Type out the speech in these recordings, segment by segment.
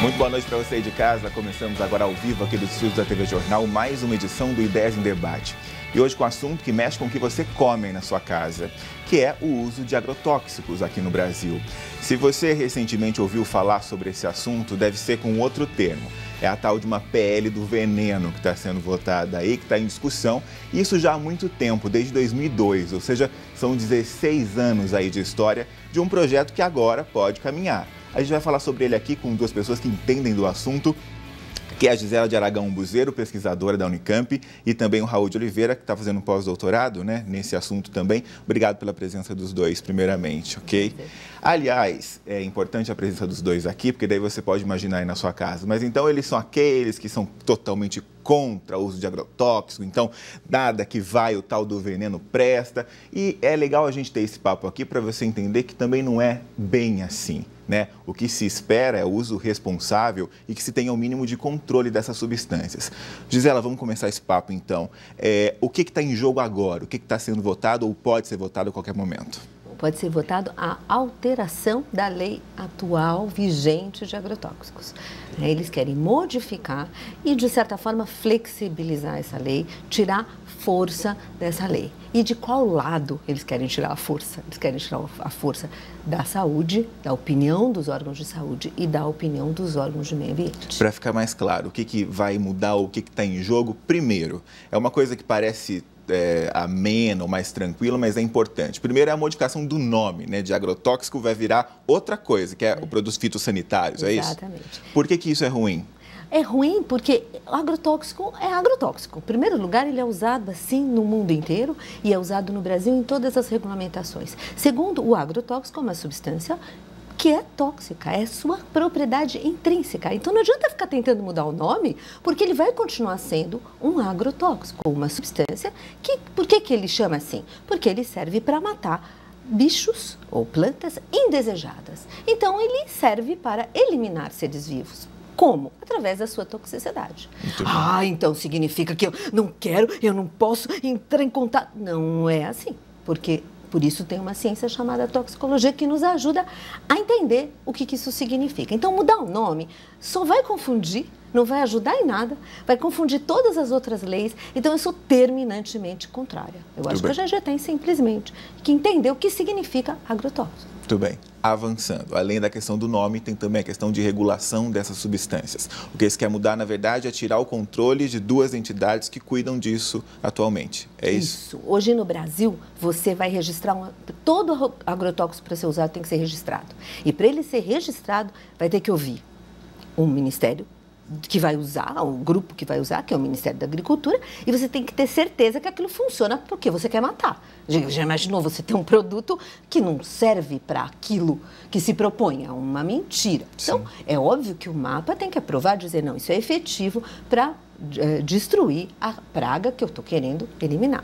Muito boa noite para você aí de casa. Começamos agora ao vivo aqui dos estúdios da TV Jornal, mais uma edição do Ideias em Debate. E hoje com um assunto que mexe com o que você come aí na sua casa, que é o uso de agrotóxicos aqui no Brasil. Se você recentemente ouviu falar sobre esse assunto, deve ser com outro termo. É a tal de uma PL do veneno que está sendo votada aí, que está em discussão, e isso já há muito tempo, desde 2002, ou seja, são 16 anos aí de história de um projeto que agora pode caminhar. A gente vai falar sobre ele aqui com duas pessoas que entendem do assunto, que é a Gisela de Aragão Buzeiro, pesquisadora da Unicamp, e também o Raul de Oliveira, que está fazendo um pós-doutorado, né, nesse assunto também. Obrigado pela presença dos dois, primeiramente, ok? Aliás, é importante a presença dos dois aqui, porque daí você pode imaginar aí na sua casa. Mas então eles são aqueles que são totalmente contra o uso de agrotóxico, então nada que vai, o tal do veneno presta. E é legal a gente ter esse papo aqui para você entender que também não é bem assim, né? O que se espera é o uso responsável e que se tenha o mínimo de controle dessas substâncias. Gisela, vamos começar esse papo então. O que está em jogo agora? O que está sendo votado ou pode ser votado a qualquer momento? Pode ser votado a alteração da lei atual vigente de agrotóxicos. Eles querem modificar e, de certa forma, flexibilizar essa lei, tirar força dessa lei. E de qual lado eles querem tirar a força? Eles querem tirar a força da saúde, da opinião dos órgãos de saúde e da opinião dos órgãos de meio ambiente. Para ficar mais claro, o que vai mudar, o que está em jogo? Primeiro, é uma coisa que parece ameno, mais tranquilo, mas é importante. Primeiro é a modificação do nome, né, de agrotóxico, vai virar outra coisa, que é o produtos fitossanitários, é isso? Exatamente. Por que isso é ruim? É ruim porque o agrotóxico é agrotóxico. Em primeiro lugar, ele é usado assim no mundo inteiro e é usado no Brasil em todas as regulamentações. Segundo, o agrotóxico é uma substância que é tóxica, é sua propriedade intrínseca. Então não adianta ficar tentando mudar o nome, porque ele vai continuar sendo um agrotóxico, uma substância que, por que ele chama assim? Porque ele serve para matar bichos ou plantas indesejadas. Então ele serve para eliminar seres vivos. Como? Através da sua toxicidade. Então significa que eu não quero, eu não posso entrar em contato. Não é assim, porque por isso tem uma ciência chamada toxicologia que nos ajuda a entender o que isso significa. Então mudar o nome só vai confundir, não vai ajudar em nada, vai confundir todas as outras leis. Então eu sou terminantemente contrária. Eu acho que a gente tem simplesmente que entender o que significa agrotóxico. Muito bem. Avançando, além da questão do nome, tem também a questão de regulação dessas substâncias. O que eles querem mudar, na verdade, é tirar o controle de duas entidades que cuidam disso atualmente. É isso? Isso. Hoje no Brasil, você vai registrar todo agrotóxico para ser usado tem que ser registrado. E para ele ser registrado, vai ter que ouvir um ministério que vai usar, o grupo que vai usar, que é o Ministério da Agricultura, e você tem que ter certeza que aquilo funciona porque você quer matar. Já imaginou você ter um produto que não serve para aquilo que se propõe? É uma mentira. Sim. Então, é óbvio que o mapa tem que aprovar, dizer, não, isso é efetivo para destruir a praga que eu estou querendo eliminar.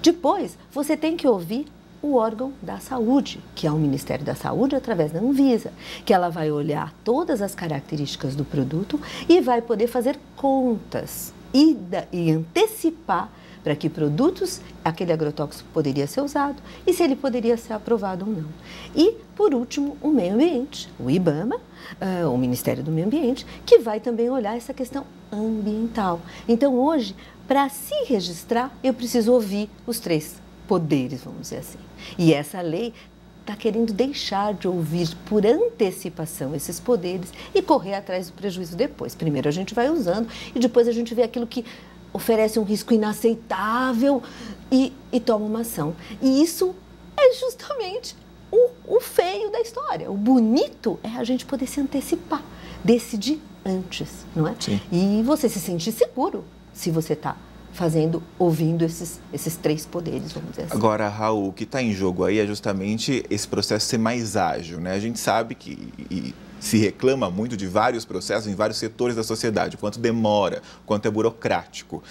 Depois, você tem que ouvir o órgão da saúde, que é o Ministério da Saúde, através da Anvisa, que ela vai olhar todas as características do produto e vai poder fazer contas e antecipar para que produtos aquele agrotóxico poderia ser usado e se ele poderia ser aprovado ou não. E, por último, o meio ambiente, o IBAMA, o Ministério do Meio Ambiente, que vai também olhar essa questão ambiental. Então, hoje, para se registrar, eu preciso ouvir os três poderes, vamos dizer assim. E essa lei está querendo deixar de ouvir por antecipação esses poderes e correr atrás do prejuízo depois. Primeiro a gente vai usando e depois a gente vê aquilo que oferece um risco inaceitável e toma uma ação. E isso é justamente o feio da história. O bonito é a gente poder se antecipar, decidir antes, não é? Sim. E você se sentir seguro se você está ouvindo esses três poderes, vamos dizer assim. Agora, Raul, o que está em jogo aí é justamente esse processo ser mais ágil, né? A gente sabe que se reclama muito de vários processos em vários setores da sociedade, o quanto demora, o quanto é burocrático.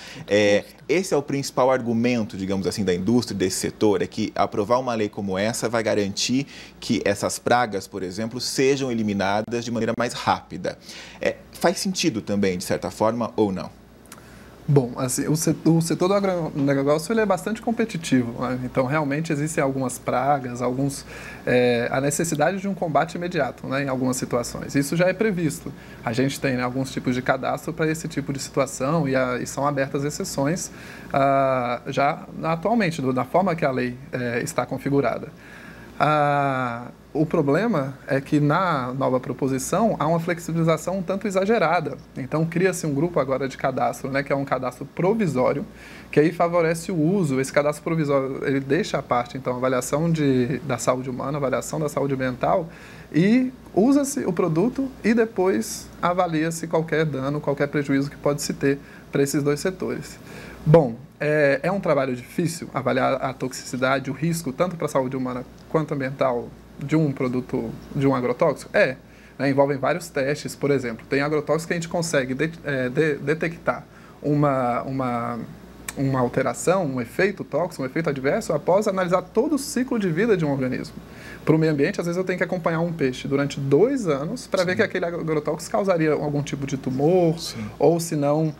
Esse é o principal argumento, digamos assim, da indústria desse setor, é que aprovar uma lei como essa vai garantir que essas pragas, por exemplo, sejam eliminadas de maneira mais rápida. Faz sentido também, de certa forma, ou não? Bom, assim, o setor do agronegócio ele é bastante competitivo, né? Então, realmente, existem algumas pragas, a necessidade de um combate imediato, né, em algumas situações. Isso já é previsto. A gente tem, né, alguns tipos de cadastro para esse tipo de situação e são abertas exceções já atualmente, da forma que a lei está configurada. O problema é que na nova proposição há uma flexibilização um tanto exagerada. Então, cria-se um grupo agora de cadastro, né, que é um cadastro provisório, que aí favorece o uso. Esse cadastro provisório, ele deixa à parte, então, a avaliação da saúde humana, a avaliação da saúde ambiental, e usa-se o produto e depois avalia-se qualquer dano, qualquer prejuízo que pode se ter para esses dois setores. Bom, é um trabalho difícil avaliar a toxicidade, o risco, tanto para a saúde humana quanto ambiental, de um produto, de um agrotóxico? Né, envolvem vários testes, por exemplo. Tem agrotóxicos que a gente consegue detectar uma alteração, um efeito tóxico, um efeito adverso, após analisar todo o ciclo de vida de um organismo. Para o meio ambiente, às vezes eu tenho que acompanhar um peixe durante 2 anos para ver que aquele agrotóxico causaria algum tipo de tumor, ou se não,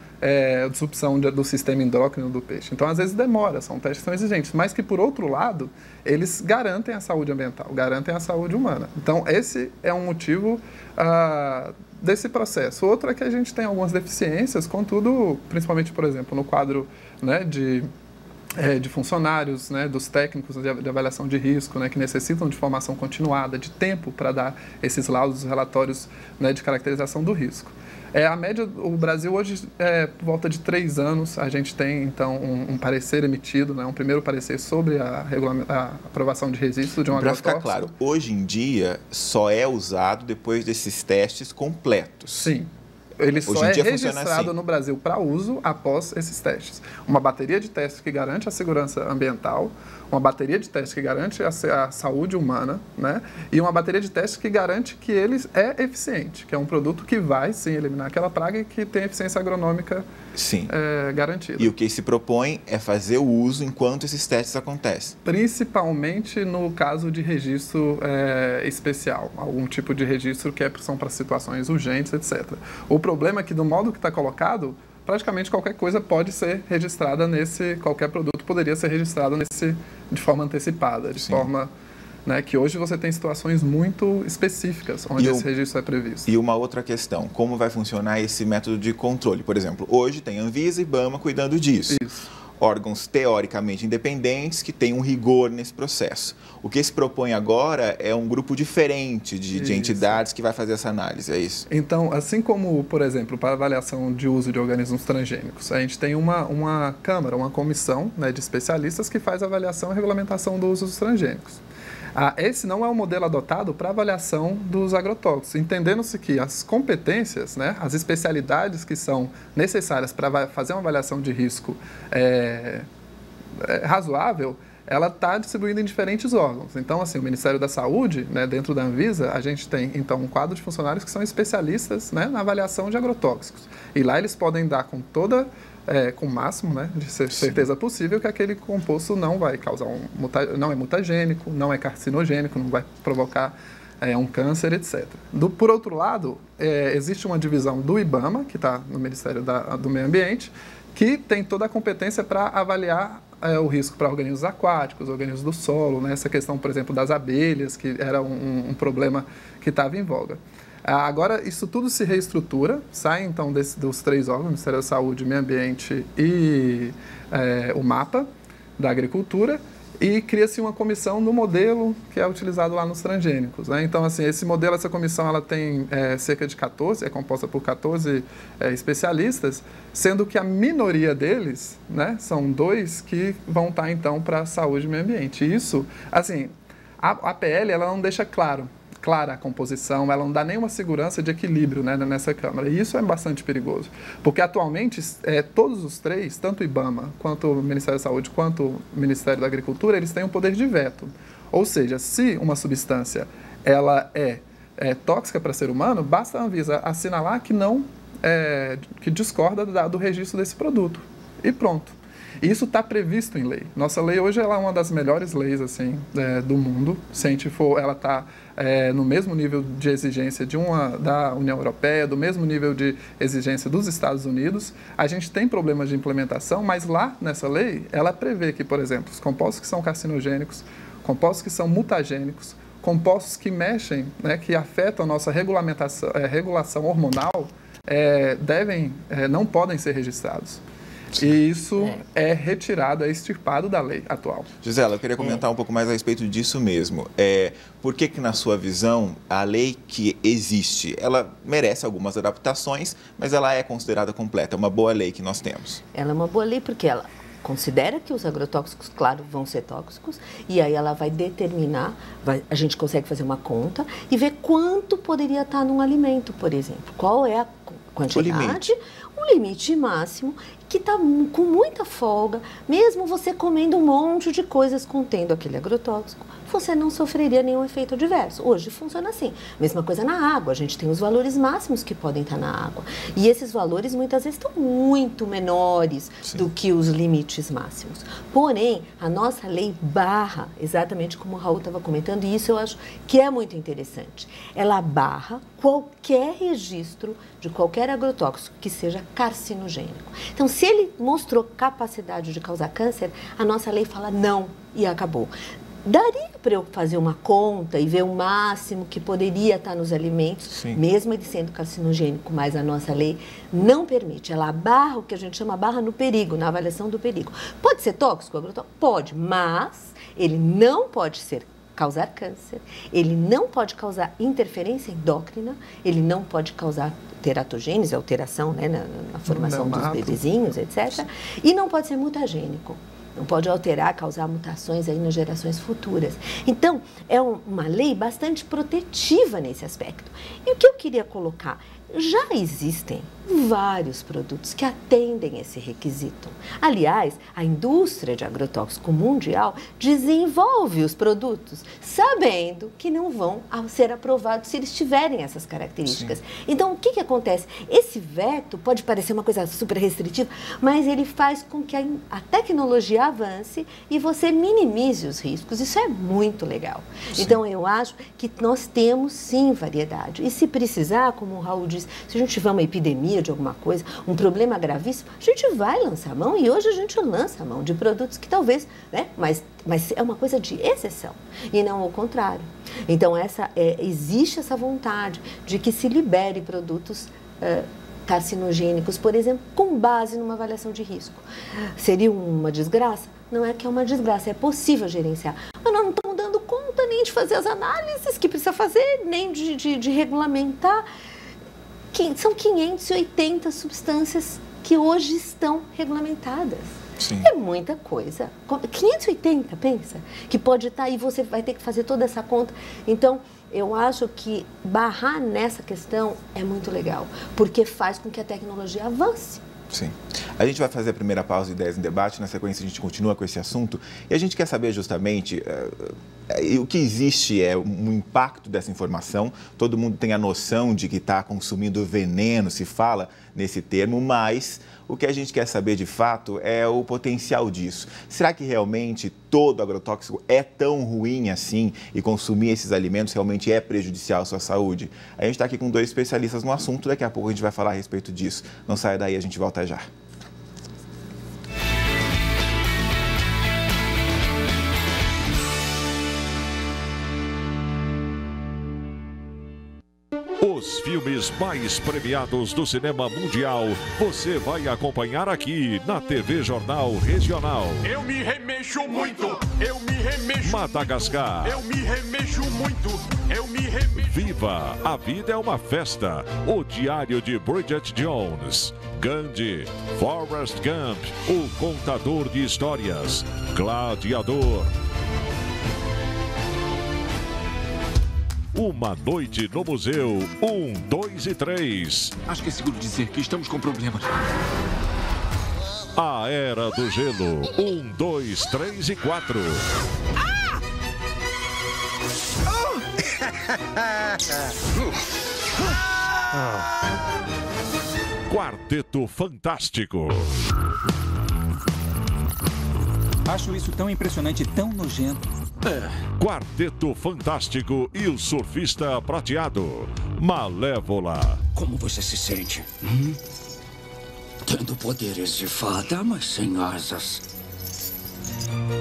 disrupção do sistema endócrino do peixe. Então, às vezes demora, são testes que são exigentes, mas que, por outro lado, eles garantem a saúde ambiental, garantem a saúde humana. Então, esse é um motivo desse processo. Outro é que a gente tem algumas deficiências, contudo, principalmente, por exemplo, no quadro, né, de funcionários, né, dos técnicos de avaliação de risco, né, que necessitam de formação continuada, de tempo para dar esses laudos, relatórios, né, de caracterização do risco. A média, o Brasil hoje, por volta de 3 anos, a gente tem, então, um parecer emitido, né, um primeiro parecer sobre a aprovação de registro de um agrotóxico. Para ficar claro, hoje em dia só é usado depois desses testes completos. Sim. Ele só é registrado no Brasil para uso após esses testes. Uma bateria de testes que garante a segurança ambiental, uma bateria de testes que garante a saúde humana, né? E uma bateria de testes que garante que ele é eficiente, que é um produto que vai, sim, eliminar aquela praga e que tem eficiência agronômica garantida. E o que se propõe é fazer o uso enquanto esses testes acontecem. Principalmente no caso de registro especial, algum tipo de registro que são para situações urgentes, etc. O problema é que, do modo que está colocado, praticamente qualquer coisa pode ser registrada qualquer produto poderia ser registrado de forma antecipada, de forma, né, que hoje você tem situações muito específicas onde esse registro é previsto. E uma outra questão, como vai funcionar esse método de controle? Por exemplo, hoje tem Anvisa e IBAMA cuidando disso. Isso. Órgãos teoricamente independentes que têm um rigor nesse processo. O que se propõe agora é um grupo diferente de entidades que vai fazer essa análise, é isso? Então, assim como, por exemplo, para avaliação de uso de organismos transgênicos, a gente tem uma câmara, uma comissão, né, de especialistas que faz a avaliação e regulamentação do uso dos transgênicos. Esse não é o modelo adotado para avaliação dos agrotóxicos, entendendo-se que as competências, né, as especialidades que são necessárias para fazer uma avaliação de risco razoável, ela está distribuída em diferentes órgãos. Então, assim, o Ministério da Saúde, né, dentro da Anvisa, a gente tem, então, um quadro de funcionários que são especialistas, né, na avaliação de agrotóxicos. E lá eles podem dar com o máximo, né, de certeza possível que aquele composto não vai causar não é mutagênico, não é carcinogênico, não vai provocar um câncer, etc. Por outro lado, existe uma divisão do IBAMA, que está no Ministério do Meio Ambiente, que tem toda a competência para avaliar o risco para organismos aquáticos, organismos do solo, né, essa questão, por exemplo, das abelhas, que era um problema que estava em voga. Agora, isso tudo se reestrutura, sai então dos 3 órgãos, Ministério da Saúde, Meio Ambiente e o MAPA da Agricultura, e cria-se uma comissão no modelo que é utilizado lá nos transgênicos, né? Então, assim, esse modelo, essa comissão, ela tem cerca de 14, é composta por 14 especialistas, sendo que a minoria deles, né, são 2 que vão estar, então, para a saúde e meio ambiente. E isso, assim, a PL, ela não deixa clara a composição, ela não dá nenhuma segurança de equilíbrio, né, nessa Câmara. E isso é bastante perigoso, porque atualmente todos os 3, tanto o IBAMA, quanto o Ministério da Saúde, quanto o Ministério da Agricultura, eles têm um poder de veto. Ou seja, se uma substância ela é tóxica para o ser humano, basta a Anvisa assinalar que discorda do registro desse produto. E pronto. E isso está previsto em lei. Nossa lei hoje ela é uma das melhores leis assim, do mundo. Se a gente for, ela está no mesmo nível de exigência da União Europeia, do mesmo nível de exigência dos Estados Unidos. A gente tem problemas de implementação, mas lá nessa lei, ela prevê que, por exemplo, os compostos que são carcinogênicos, compostos que são mutagênicos, compostos que mexem, né, que afetam a nossa regulação hormonal, não podem ser registrados. Sim. E isso é retirado, é extirpado da lei atual. Gisela, eu queria comentar um pouco mais a respeito disso mesmo. Por que, na sua visão, a lei que existe, ela merece algumas adaptações, mas ela é considerada completa? É uma boa lei que nós temos. Ela é uma boa lei porque ela considera que os agrotóxicos, claro, vão ser tóxicos, e aí ela vai determinar, a gente consegue fazer uma conta e ver quanto poderia estar num alimento, por exemplo. Qual é a quantidade, o limite máximo, que está com muita folga, mesmo você comendo um monte de coisas contendo aquele agrotóxico, você não sofreria nenhum efeito adverso. Hoje funciona assim. Mesma coisa na água, a gente tem os valores máximos que podem estar na água. E esses valores muitas vezes estão muito menores do que os limites máximos. Porém, a nossa lei barra, exatamente como o Raul estava comentando, e isso eu acho que é muito interessante. Ela barra qualquer registro de qualquer agrotóxico que seja carcinogênico. Então, se ele mostrou capacidade de causar câncer, a nossa lei fala não e acabou. Daria para eu fazer uma conta e ver o máximo que poderia estar nos alimentos, sim, mesmo ele sendo carcinogênico, mas a nossa lei não permite. Ela barra o que a gente chama barra no perigo, na avaliação do perigo. Pode ser tóxico, agrotóxico? Pode, mas ele não pode causar câncer, ele não pode causar interferência endócrina, ele não pode causar teratogênese, alteração, né, na formação dos bebezinhos, etc. E não pode ser mutagênico. Não pode alterar, causar mutações aí nas gerações futuras. Então, é uma lei bastante protetiva nesse aspecto. E o que eu queria colocar? Já existem vários produtos que atendem esse requisito. Aliás, a indústria de agrotóxico mundial desenvolve os produtos sabendo que não vão ser aprovados se eles tiverem essas características. Sim. Então, o que acontece? Esse veto pode parecer uma coisa super restritiva, mas ele faz com que a tecnologia avance e você minimize os riscos. Isso é muito legal. Sim. Então, eu acho que nós temos, sim, variedade. E se precisar, como o Raul disse, se a gente tiver uma epidemia de alguma coisa, um problema gravíssimo, a gente vai lançar a mão, e hoje a gente lança a mão de produtos que talvez, né, mas é uma coisa de exceção e não o contrário. Então, existe essa vontade de que se libere produtos carcinogênicos, por exemplo, com base numa avaliação de risco. Seria uma desgraça? Não é que é uma desgraça, é possível gerenciar. Mas nós não estamos dando conta nem de fazer as análises que precisa fazer, nem de regulamentar. São 580 substâncias que hoje estão regulamentadas. Sim. É muita coisa. 580, pensa, que pode estar aí, você vai ter que fazer toda essa conta. Então, eu acho que barrar nessa questão é muito legal, porque faz com que a tecnologia avance. Sim. A gente vai fazer a primeira pausa de Ideias em Debate, na sequência a gente continua com esse assunto e a gente quer saber justamente o que existe um impacto dessa informação. Todo mundo tem a noção de que está consumindo veneno, se fala nesse termo, mas o que a gente quer saber de fato é o potencial disso. Será que realmente todo agrotóxico é tão ruim assim e consumir esses alimentos realmente é prejudicial à sua saúde? A gente está aqui com 2 especialistas no assunto, daqui a pouco a gente vai falar a respeito disso. Não saia daí, a gente volta já. Os filmes mais premiados do cinema mundial, você vai acompanhar aqui na TV Jornal Regional. Eu me remexo muito, eu me remexo. Madagascar. Eu me remexo muito, eu me remexo. Viva, a vida é uma festa. O Diário de Bridget Jones. Gandhi, Forrest Gump, o contador de histórias. Gladiador. Uma noite no museu, 1, 2 e 3. Acho que é seguro dizer que estamos com problemas. A Era do Gelo, 1, 2, 3 e 4. Quarteto Fantástico. Acho isso tão impressionante e tão nojento. Quarteto Fantástico e o Surfista Prateado. Malévola. Como você se sente? Tendo poderes de fada, mas sem asas.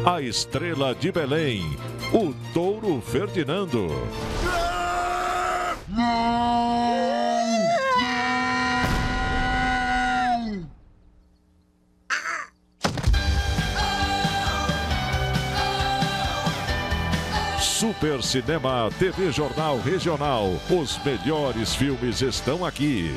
A Estrela de Belém. O Touro Ferdinando. Super Cinema TV Jornal Regional. Os melhores filmes estão aqui.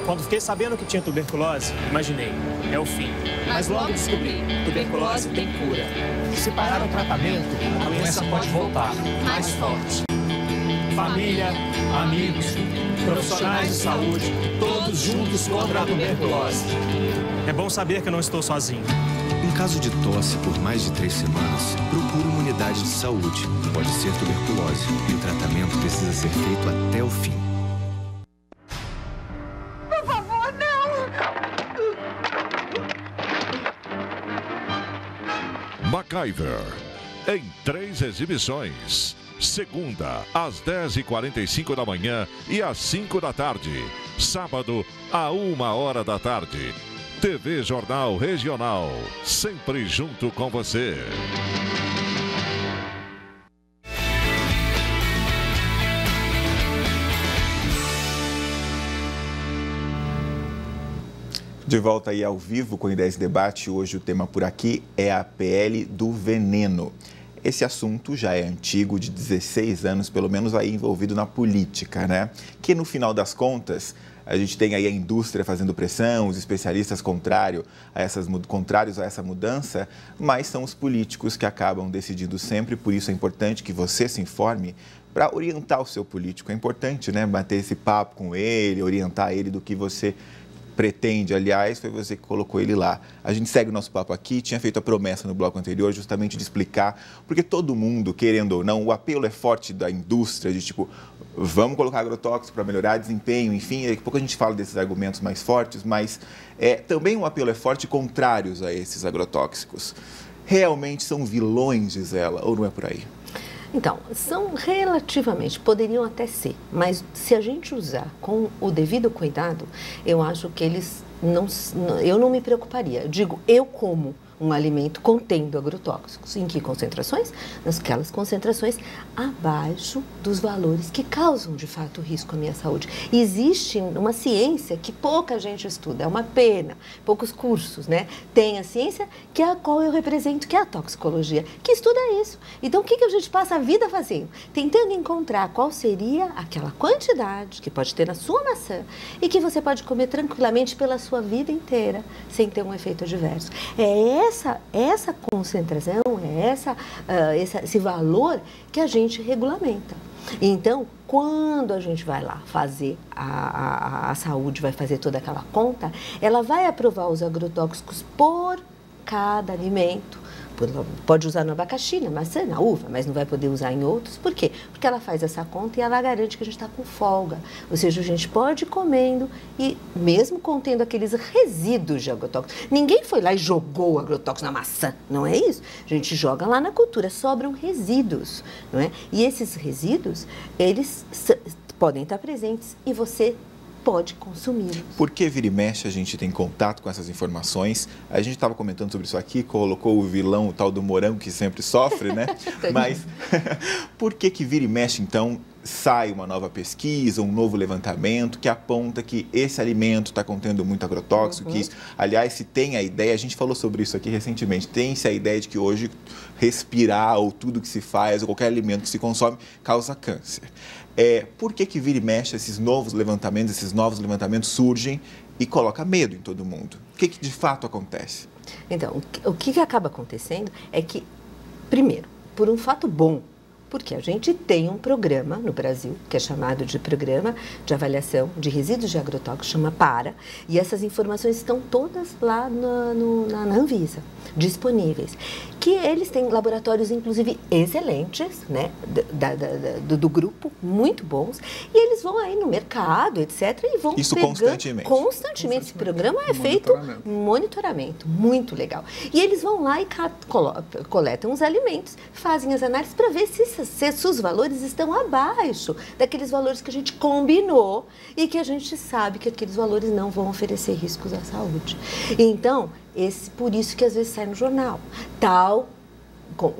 Quando fiquei sabendo que tinha tuberculose, imaginei, é o fim. Mas logo descobri, tuberculose tem cura. Se parar o tratamento, a doença pode voltar, mais forte. Família, amigos, profissionais de saúde, todos juntos contra a tuberculose. É bom saber que eu não estou sozinho. Em caso de tosse por mais de 3 semanas, procure uma unidade de saúde. Pode ser tuberculose e o tratamento precisa ser feito até o fim. Por favor, não! MacGyver, em 3 exibições. Segunda, às 10h45 da manhã e às 5 da tarde. Sábado, à 1h da tarde. TV Jornal Regional, sempre junto com você. De volta aí ao vivo com o Ideias Debate. Hoje o tema por aqui é a PL do veneno. Esse assunto já é antigo, de 16 anos, pelo menos aí envolvido na política, né? Que no final das contas, a gente tem aí a indústria fazendo pressão, os especialistas contrários a essa mudança, mas são os políticos que acabam decidindo sempre, por isso é importante que você se informe para orientar o seu político. É importante, né, bater esse papo com ele, orientar ele do que você pretende. Aliás, foi você que colocou ele lá. A gente segue o nosso papo aqui, tinha feito a promessa no bloco anterior justamente de explicar, porque todo mundo, querendo ou não, o apelo é forte da indústria, de tipo, vamos colocar agrotóxico para melhorar desempenho, enfim, daqui a pouco a gente fala desses argumentos mais fortes, mas também o apelo é forte contrários a esses agrotóxicos. Realmente são vilões, diz ela, ou não é por aí? Então, são relativamente, poderiam até ser, mas se a gente usar com o devido cuidado, eu acho que eu não me preocuparia. Eu digo, eu como um alimento contendo agrotóxicos. Em que concentrações? Naquelas concentrações abaixo dos valores que causam, de fato, risco à minha saúde. Existe uma ciência que pouca gente estuda, é uma pena, poucos cursos, né? Tem a ciência que é a qual eu represento, que é a toxicologia, que estuda isso. Então, o que a gente passa a vida fazendo? Tentando encontrar qual seria aquela quantidade que pode ter na sua maçã e que você pode comer tranquilamente pela sua vida inteira, sem ter um efeito adverso. Essa concentração, esse valor que a gente regulamenta. Então, quando a gente vai lá fazer, a saúde vai fazer toda aquela conta, ela vai aprovar os agrotóxicos por cada alimento. Pode usar no abacaxi, na maçã, na uva, mas não vai poder usar em outros. Por quê? Porque ela faz essa conta e ela garante que a gente está com folga. Ou seja, a gente pode ir comendo e mesmo contendo aqueles resíduos de agrotóxicos. Ninguém foi lá e jogou o agrotóxico na maçã, não é isso? A gente joga lá na cultura, sobram resíduos, não é? E esses resíduos, eles podem estar presentes e você pode consumir. Por que vira e mexe a gente tem contato com essas informações? A gente estava comentando sobre isso aqui, colocou o vilão, o tal do morango que sempre sofre, né? Mas por que vira e mexe, então, sai uma nova pesquisa, um novo levantamento que aponta que esse alimento está contendo muito agrotóxico, que isso, aliás, se tem a ideia, a gente falou sobre isso aqui recentemente, tem-se a ideia de que hoje respirar ou tudo que se faz, ou qualquer alimento que se consome, causa câncer. Por que vira e mexe esses novos levantamentos surgem e coloca medo em todo mundo? O que de fato acontece? Então, o que acaba acontecendo é que, primeiro, por um fato bom, porque a gente tem um programa no Brasil, que é chamado de Programa de Avaliação de Resíduos de Agrotóxicos, chama PARA, e essas informações estão todas lá na Anvisa, disponíveis, que eles têm laboratórios, inclusive, excelentes, né, do grupo, muito bons, e eles vão aí no mercado, etc., e vão Isso pegando constantemente. Esse programa é feito monitoramento, muito legal. E eles vão lá e coletam os alimentos, fazem as análises para ver se os valores estão abaixo daqueles valores que a gente combinou e que a gente sabe que aqueles valores não vão oferecer riscos à saúde. Então, por isso que às vezes sai no jornal.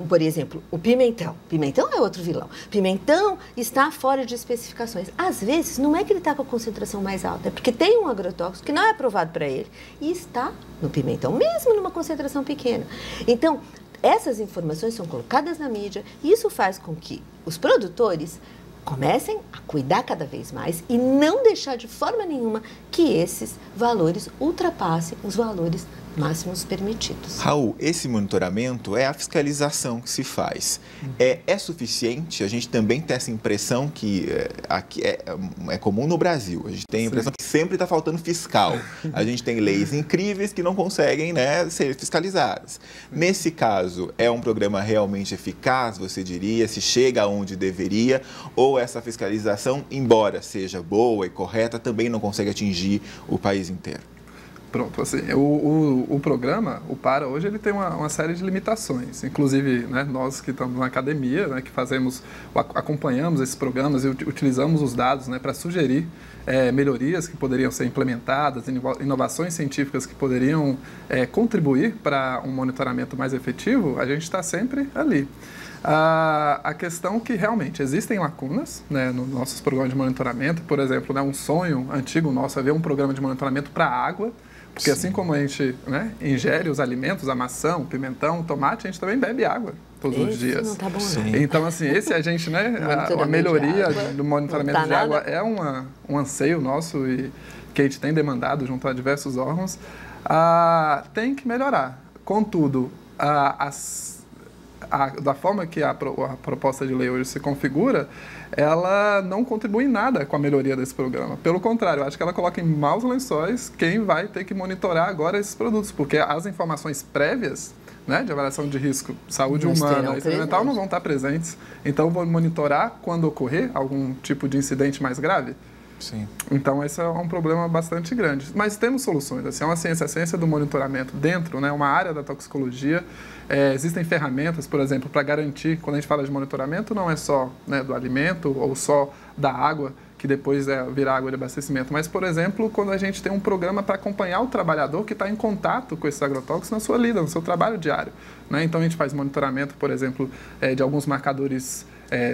Por exemplo, o pimentão. Pimentão é outro vilão. Pimentão está fora de especificações. Às vezes, não é que ele está com a concentração mais alta, é porque tem um agrotóxico que não é aprovado para ele e está no pimentão, mesmo numa concentração pequena. Então, essas informações são colocadas na mídia e isso faz com que os produtores comecem a cuidar cada vez mais e não deixar de forma nenhuma que esses valores ultrapassem os valores máximos permitidos. Raul, esse monitoramento é a fiscalização que se faz. É suficiente? A gente também tem essa impressão que aqui é comum no Brasil. A gente tem a impressão que sempre está faltando fiscal. A gente tem leis incríveis que não conseguem, né, ser fiscalizadas. Nesse caso, é um programa realmente eficaz, você diria? Se chega aonde deveria? Ou essa fiscalização, embora seja boa e correta, também não consegue atingir o país inteiro? Pronto, assim, o programa, o PARA, hoje ele tem uma série de limitações. Inclusive, né, nós que estamos na academia, né, que acompanhamos esses programas e utilizamos os dados, né, para sugerir melhorias que poderiam ser implementadas, inovações científicas que poderiam contribuir para um monitoramento mais efetivo, a gente está sempre ali. A questão que realmente existem lacunas, né, nos nossos programas de monitoramento. Por exemplo, né, um sonho antigo nosso é ver um programa de monitoramento para água, porque assim como a gente, né, ingere os alimentos, a maçã, o pimentão, o tomate, a gente também bebe água todos os dias. Não tá bom, não. Então, assim, a gente, né, a melhoria do monitoramento de água é um anseio nosso e que a gente tem demandado junto a diversos órgãos. Tem que melhorar. Contudo, da forma que a proposta de lei hoje se configura, ela não contribui em nada com a melhoria desse programa. Pelo contrário, eu acho que ela coloca em maus lençóis quem vai ter que monitorar agora esses produtos, porque as informações prévias, né, de avaliação de risco, saúde humana e experimental não vão estar presentes. Então, vou monitorar quando ocorrer algum tipo de incidente mais grave. Sim. Então, esse é um problema bastante grande. Mas temos soluções. Assim, é uma ciência, a ciência do monitoramento dentro, né, uma área da toxicologia. Existem ferramentas, por exemplo, para garantir, quando a gente fala de monitoramento, não é só, né, do alimento ou só da água, que depois vira água de abastecimento, mas, por exemplo, quando a gente tem um programa para acompanhar o trabalhador que está em contato com esses agrotóxicos na sua lida, no seu trabalho diário, né? Então, a gente faz monitoramento, por exemplo, de alguns marcadores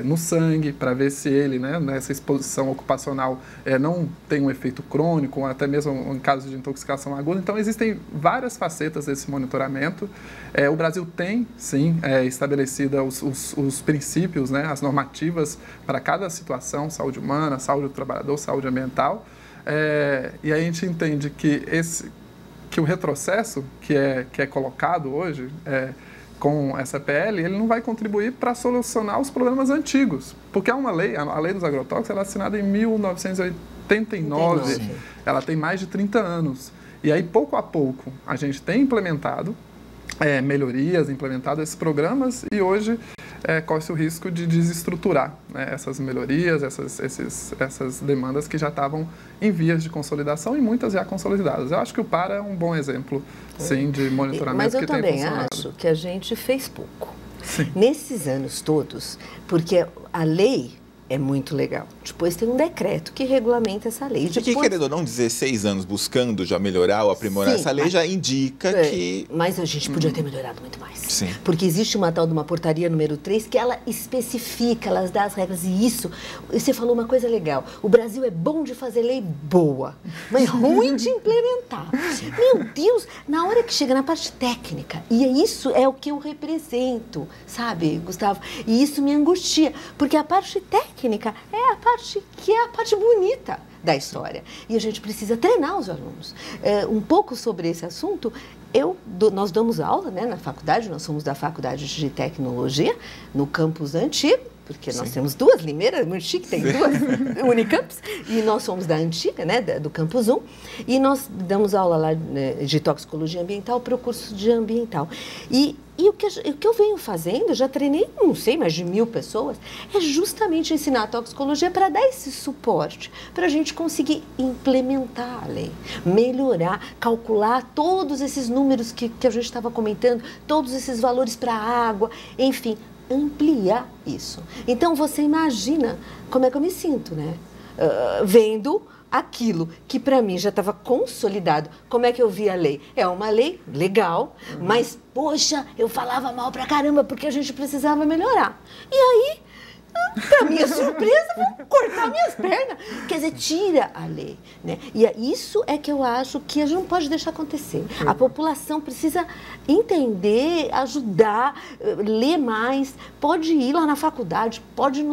no sangue, para ver se ele, né, nessa exposição ocupacional, não tem um efeito crônico, ou até mesmo em casos de intoxicação aguda. Então, existem várias facetas desse monitoramento. O Brasil tem, sim, estabelecida os princípios, né, as normativas para cada situação, saúde humana, saúde do trabalhador, saúde ambiental. E a gente entende que o retrocesso que é colocado hoje com essa PL, ele não vai contribuir para solucionar os problemas antigos. Porque há uma lei, a lei dos agrotóxicos, ela é assinada em 1989, ela tem mais de 30 anos. E aí, pouco a pouco, a gente tem implementado melhorias, implementado esses programas e hoje corre-se o risco de desestruturar, né, essas melhorias, essas demandas que já estavam em vias de consolidação e muitas já consolidadas. Eu acho que o PARA é um bom exemplo, sim, de monitoramento que tem funcionado. Mas eu também acho que a gente fez pouco. Sim. Nesses anos todos, porque a lei é muito legal. Depois tem um decreto que regulamenta essa lei. Que, querendo ou não, 16 anos buscando já melhorar ou aprimorar essa lei já indica que... Mas a gente podia ter melhorado muito mais. Sim. Porque existe uma tal de uma portaria número 3 que ela especifica, ela dá as regras. E isso, você falou uma coisa legal. O Brasil é bom de fazer lei boa, mas ruim de implementar. Meu Deus, na hora que chega na parte técnica, e isso é o que eu represento, sabe, Gustavo? E isso me angustia, porque a parte técnica é a parte que é a parte bonita da história. E a gente precisa treinar os alunos. Um pouco sobre esse assunto, nós damos aula, né, na faculdade, nós somos da Faculdade de Tecnologia, no campus antigo, porque nós temos duas, Limeira, muito chique, tem duas Unicamps, e nós somos da antiga, né, do Campus 1, e nós damos aula lá de toxicologia ambiental para o curso de ambiental. E o que eu venho fazendo, já treinei, não sei, mais de 1000 pessoas, é justamente ensinar a toxicologia para dar esse suporte, para a gente conseguir implementar a lei, melhorar, calcular todos esses números que a gente estava comentando, todos esses valores para a água, enfim, ampliar isso. Então, você imagina como é que eu me sinto, né? Vendo aquilo que para mim já estava consolidado. Como é que eu vi a lei? É uma lei legal, mas, poxa, eu falava mal pra caramba porque a gente precisava melhorar. E aí, para minha surpresa, vão cortar minhas pernas. Quer dizer, tira a lei, né? E isso é que eu acho que a gente não pode deixar acontecer. A população precisa entender, ajudar, ler mais, pode ir lá na faculdade, pode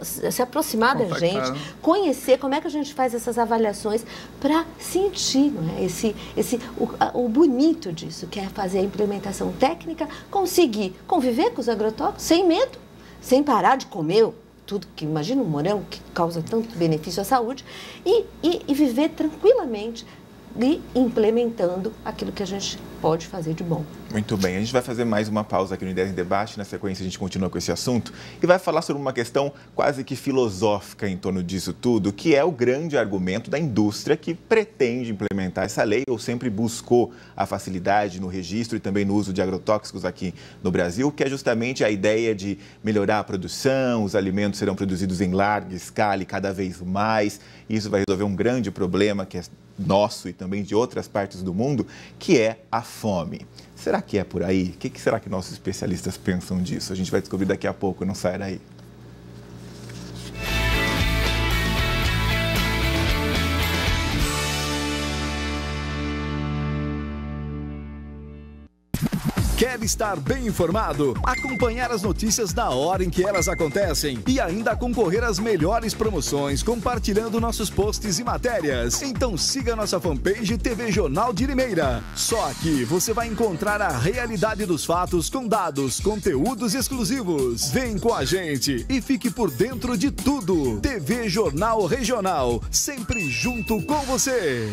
se aproximar da gente, conhecer como é que a gente faz essas avaliações para sentir, não é? O bonito disso, que é fazer a implementação técnica, conseguir conviver com os agrotóxicos sem medo, sem parar de comer tudo que, imagina um morango que causa tanto benefício à saúde, e viver tranquilamente e implementando aquilo que a gente pode fazer de bom. Muito bem, a gente vai fazer mais uma pausa aqui no Ideias em Debate, na sequência a gente continua com esse assunto e vai falar sobre uma questão quase que filosófica em torno disso tudo, que é o grande argumento da indústria que pretende implementar essa lei ou sempre buscou a facilidade no registro e também no uso de agrotóxicos aqui no Brasil, que é justamente a ideia de melhorar a produção, os alimentos serão produzidos em larga escala e cada vez mais, e isso vai resolver um grande problema que é nosso e também de outras partes do mundo, que é a fome. Será que é por aí? O que será que nossos especialistas pensam disso? A gente vai descobrir daqui a pouco, não sai daí. Quer estar bem informado? Acompanhar as notícias na hora em que elas acontecem e ainda concorrer às melhores promoções compartilhando nossos posts e matérias. Então siga nossa fanpage TV Jornal de Limeira. Só aqui você vai encontrar a realidade dos fatos com dados, conteúdos exclusivos. Vem com a gente e fique por dentro de tudo. TV Jornal Regional, sempre junto com você.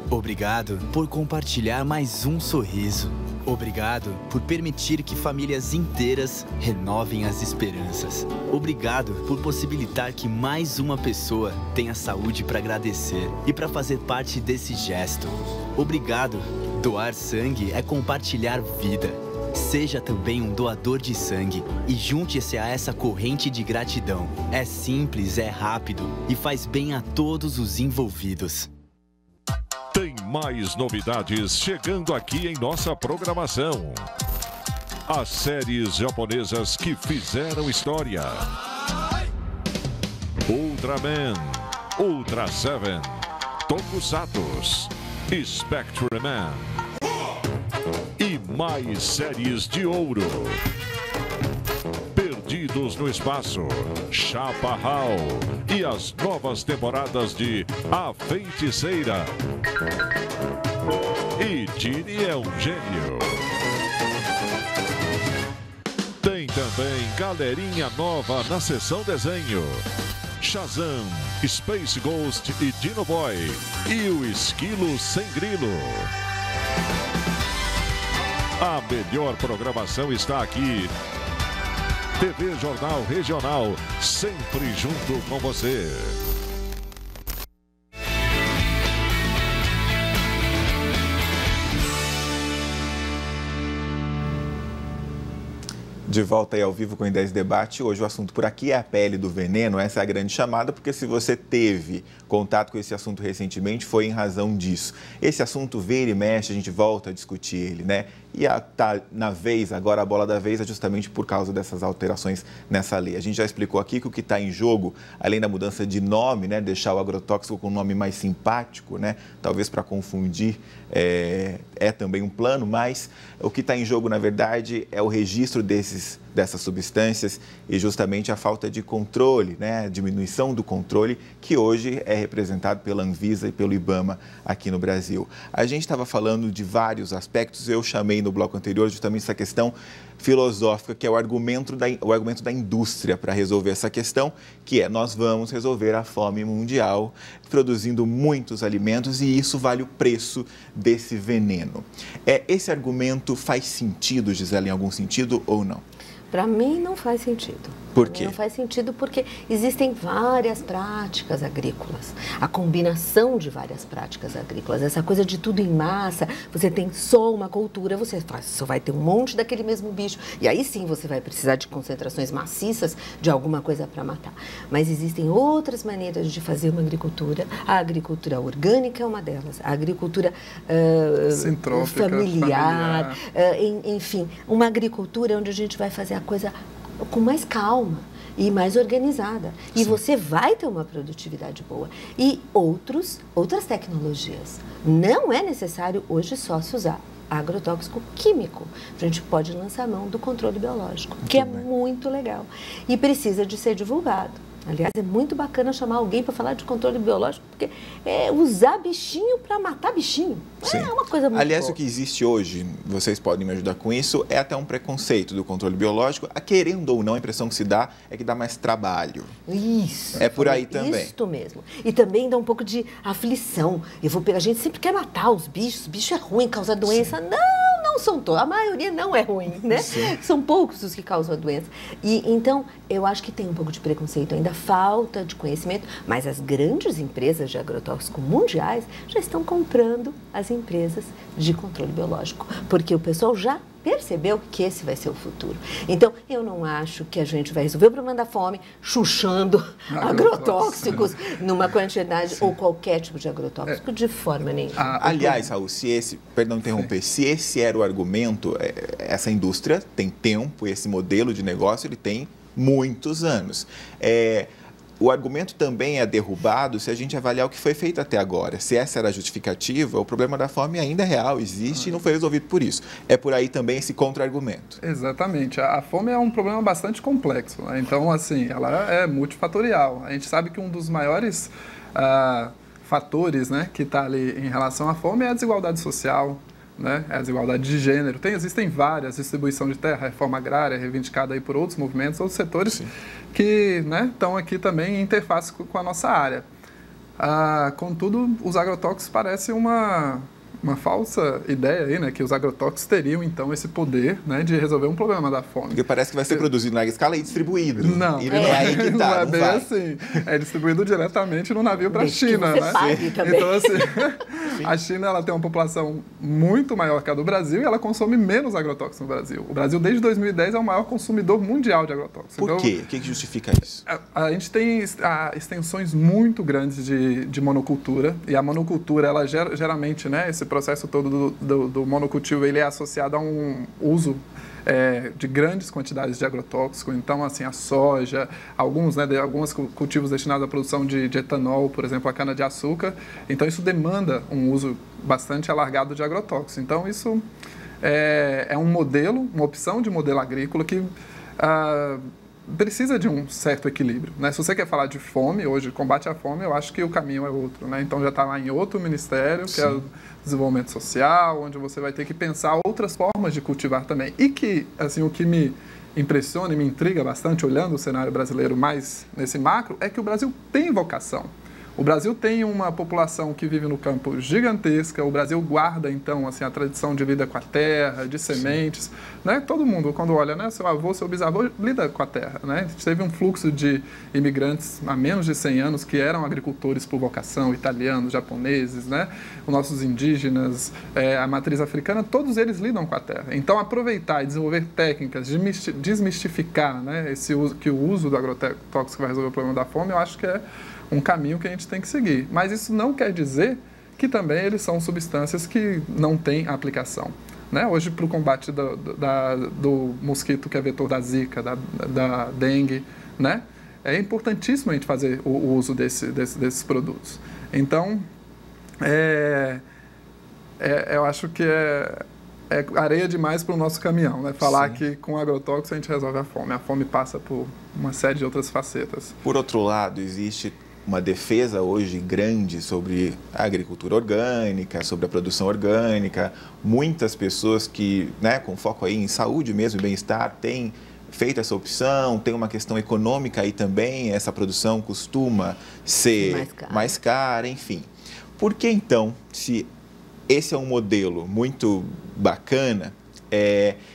Obrigado por compartilhar mais um sorriso. Obrigado por permitir que famílias inteiras renovem as esperanças. Obrigado por possibilitar que mais uma pessoa tenha saúde para agradecer e para fazer parte desse gesto. Obrigado. Doar sangue é compartilhar vida. Seja também um doador de sangue e junte-se a essa corrente de gratidão. É simples, é rápido e faz bem a todos os envolvidos. Tem mais novidades chegando aqui em nossa programação. As séries japonesas que fizeram história. Ultraman, Ultra Seven, Tokusatsu, Spectreman e mais séries de ouro. Perdidos no Espaço, Chaparral e as novas temporadas de A Feiticeira. E Tini é um gênio. Tem também galerinha nova na seção desenho. Shazam, Space Ghost e Dino Boy. E o Esquilo Sem Grilo. A melhor programação está aqui. TV Jornal Regional, sempre junto com você. De volta aí ao vivo com o I10 Debate. Hoje o assunto por aqui é a pele do veneno. Essa é a grande chamada, porque se você teve contato com esse assunto recentemente, foi em razão disso. Esse assunto vira e mexe, a gente volta a discutir ele, né? E tá na vez, agora a bola da vez é justamente por causa dessas alterações nessa lei. A gente já explicou aqui que o que está em jogo, além da mudança de nome, né? Deixar o agrotóxico com um nome mais simpático, né? Talvez para confundir, é também um plano, mas o que está em jogo, na verdade, é o registro dessas substâncias e justamente a falta de controle, né? A diminuição do controle, que hoje é representado pela Anvisa e pelo IBAMA aqui no Brasil. A gente estava falando de vários aspectos, eu chamei no bloco anterior justamente essa questão filosófica, que é o argumento da indústria para resolver essa questão, que é: nós vamos resolver a fome mundial produzindo muitos alimentos e isso vale o preço desse veneno. Esse argumento faz sentido, Gisela, em algum sentido ou não? Para mim não faz sentido. Por quê? Não faz sentido porque existem várias práticas agrícolas, a combinação de várias práticas agrícolas, essa coisa de tudo em massa, você tem só uma cultura, você só vai ter um monte daquele mesmo bicho, e aí sim você vai precisar de concentrações maciças de alguma coisa para matar. Mas existem outras maneiras de fazer uma agricultura, a agricultura orgânica é uma delas, a agricultura familiar. Enfim, uma agricultura onde a gente vai fazer a coisa com mais calma e mais organizada. E você vai ter uma produtividade boa. E outras tecnologias. Não é necessário hoje só se usar agrotóxico químico. A gente pode lançar mão do controle biológico, que é muito legal. E precisa de ser divulgado. Aliás, é muito bacana chamar alguém para falar de controle biológico, porque usar bichinho para matar bichinho é uma coisa muito Aliás, boa. O que existe hoje, vocês podem me ajudar com isso, é até um preconceito do controle biológico. Querendo ou não, a impressão que se dá é que dá mais trabalho. Isso. É por aí também. Isso mesmo. E também dá um pouco de aflição. A gente sempre quer matar os bichos. O bicho é ruim, causa doença. Não são todos. A maioria não é ruim, né? Sim. São poucos os que causam a doença. E então, eu acho que tem um pouco de preconceito ainda, falta de conhecimento, mas as grandes empresas de agrotóxico mundiais já estão comprando as empresas de controle biológico, porque o pessoal já percebeu que esse vai ser o futuro. Então, eu não acho que a gente vai resolver o problema da fome chuchando agrotóxicos numa quantidade ou qualquer tipo de agrotóxico de forma nenhuma. Aliás, Raul, perdão interromper, se esse era o argumento, essa indústria tem tempo, esse modelo de negócio ele tem muitos anos. O argumento também é derrubado se a gente avaliar o que foi feito até agora. Se essa era a justificativa, o problema da fome ainda é real, existe e não foi resolvido por isso. É por aí também esse contra-argumento. Exatamente. A fome é um problema bastante complexo, né? Então, assim, ela é multifatorial. A gente sabe que um dos maiores fatores, né, que está ali em relação à fome é a desigualdade social, né? A desigualdade de gênero. Existem várias, distribuição de terra, reforma agrária, reivindicada aí por outros movimentos, outros setores que, né, estão aqui também em interface com a nossa área. Contudo, os agrotóxicos parecem uma falsa ideia aí, né, que os agrotóxicos teriam, então, esse poder, né, de resolver um problema da fome. Porque parece que vai ser produzido em larga escala e distribuído. Não, e não é aí que tá, não é bem assim. É distribuído diretamente no navio para a China, né? Então, assim, a China ela tem uma população muito maior que a do Brasil e ela consome menos agrotóxicos no Brasil. O Brasil, desde 2010, é o maior consumidor mundial de agrotóxicos. Por quê? O que justifica isso? A gente tem extensões muito grandes de monocultura, e a monocultura, ela geralmente, né, esse processo todo do monocultivo, ele é associado a um uso de grandes quantidades de agrotóxico. Então, assim, a soja, alguns cultivos destinados à produção de etanol, por exemplo, a cana-de-açúcar. Então, isso demanda um uso bastante alargado de agrotóxicos. Então, isso é um modelo, uma opção de modelo agrícola que precisa de um certo equilíbrio, né? Se você quer falar de fome, hoje, combate à fome, eu acho que o caminho é outro, né? Então, já está lá em outro ministério, que é o desenvolvimento social, onde você vai ter que pensar outras formas de cultivar também. E que, assim, o que me impressiona e me intriga bastante, olhando o cenário brasileiro mais nesse macro, é que o Brasil tem vocação. O Brasil tem uma população que vive no campo gigantesca, o Brasil guarda, então, assim, a tradição de vida com a terra, de sementes, né? Todo mundo, quando olha, né, seu avô, seu bisavô, lida com a terra, né? Teve um fluxo de imigrantes há menos de 100 anos que eram agricultores por vocação, italianos, japoneses, né? Os nossos indígenas, a matriz africana, todos eles lidam com a terra. Então, aproveitar e desenvolver técnicas de desmistificar, né, que o uso do agrotóxico vai resolver o problema da fome, eu acho que é um caminho que a gente tem que seguir. Mas isso não quer dizer que também eles são substâncias que não têm aplicação. Né? Hoje, para o combate do mosquito que é vetor da zika, da dengue, né? É importantíssimo a gente fazer o uso desses produtos. Então, eu acho que é areia demais para o nosso caminhão, né? Falar que com agrotóxico a gente resolve a fome. A fome passa por uma série de outras facetas. Por outro lado, existe uma defesa hoje grande sobre a agricultura orgânica, sobre a produção orgânica. Muitas pessoas que, né, com foco aí em saúde mesmo e bem-estar, têm feito essa opção, tem uma questão econômica aí também, essa produção costuma ser mais cara, enfim. Por que então, se esse é um modelo muito bacana,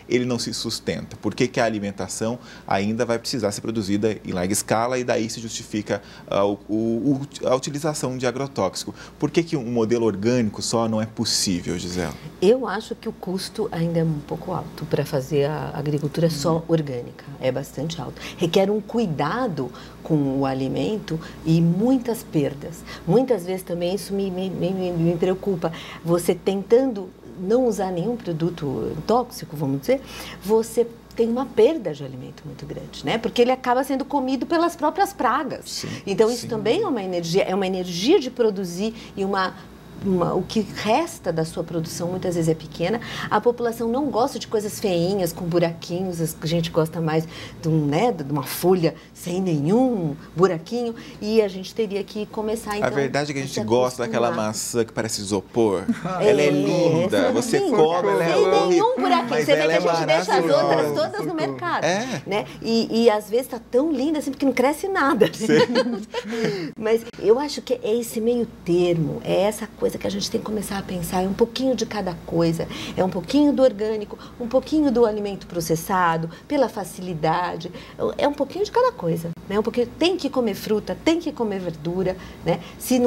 ele não se sustenta? Por que a alimentação ainda vai precisar ser produzida em larga escala e daí se justifica a utilização de agrotóxico? Por que um modelo orgânico só não é possível, Gisela? Eu acho que o custo ainda é um pouco alto para fazer a agricultura só orgânica. É bastante alto. Requer um cuidado com o alimento e muitas perdas. Muitas vezes também isso me preocupa. Você tentando não usar nenhum produto tóxico, vamos dizer, você tem uma perda de alimento muito grande, né? Porque ele acaba sendo comido pelas próprias pragas. Sim, então, isso também é uma energia de produzir e o que resta da sua produção muitas vezes é pequena. A população não gosta de coisas feinhas, com buraquinhos, a gente gosta mais de uma folha sem nenhum buraquinho, e a gente teria que começar então. A verdade é que a gente gosta daquela maçã que parece isopor. Ela é linda, você come, ela é sem nenhum buraquinho, você vê que a gente deixa as outras todas no mercado. Né? E às vezes está tão linda assim, porque não cresce nada. Né? Mas eu acho que é esse meio termo, é essa coisa que a gente tem que começar a pensar, é um pouquinho de cada coisa, é um pouquinho do orgânico, um pouquinho do alimento processado, pela facilidade, é um pouquinho de cada coisa, né? Porque tem que comer fruta, tem que comer verdura, né? Se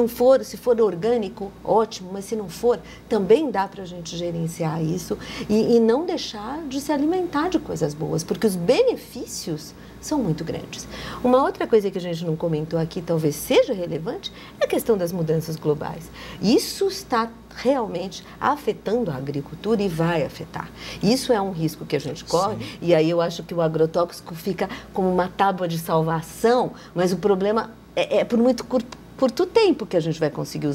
for orgânico, ótimo, mas se não for, também dá para a gente gerenciar isso e não deixar de se alimentar de coisas boas, porque os benefícios são muito grandes. Uma outra coisa que a gente não comentou aqui, talvez seja relevante, é a questão das mudanças globais. Isso está realmente afetando a agricultura e vai afetar. Isso é um risco que a gente corre. Sim. E aí eu acho que o agrotóxico fica como uma tábua de salvação, mas o problema é por muito curto tempo que a gente vai conseguir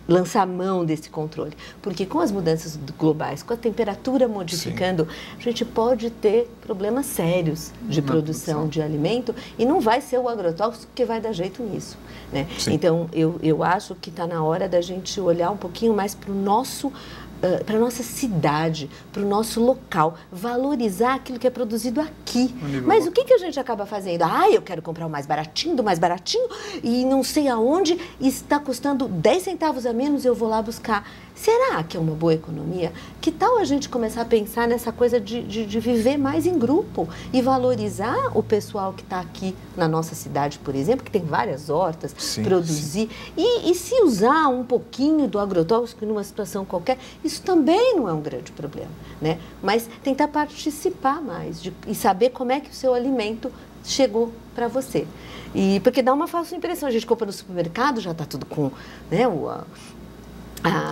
lançar mão desse controle. Porque com as mudanças globais, com a temperatura modificando, a gente pode ter problemas sérios de produção de alimento e não vai ser o agrotóxico que vai dar jeito nisso. Né? Então, eu acho que está na hora da gente olhar um pouquinho mais para a nossa cidade, para o nosso local, valorizar aquilo que é produzido aqui. Mas o que a gente acaba fazendo? Eu quero comprar o mais baratinho, do mais baratinho, e não sei aonde, está custando 10 centavos a menos, eu vou lá buscar. Será que é uma boa economia? Que tal a gente começar a pensar nessa coisa de viver mais em grupo e valorizar o pessoal que está aqui na nossa cidade, por exemplo, que tem várias hortas, produzir. E se usar um pouquinho do agrotóxico numa situação qualquer, isso também não é um grande problema, né? Mas tentar participar mais e saber como é que o seu alimento chegou para você. Porque dá uma falsa impressão, a gente compra no supermercado, já está tudo com, né,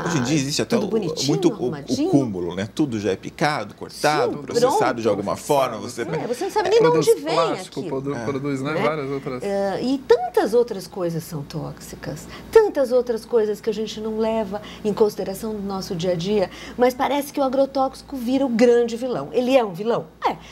hoje em dia existe até muito o cúmulo, né? Tudo já é picado, cortado, processado de alguma forma. Você não sabe nem de onde vem aquilo. Produz, né? Várias outras. E tantas outras coisas são tóxicas, tantas outras coisas que a gente não leva em consideração no nosso dia a dia, mas parece que o agrotóxico vira o grande vilão. Ele é um vilão?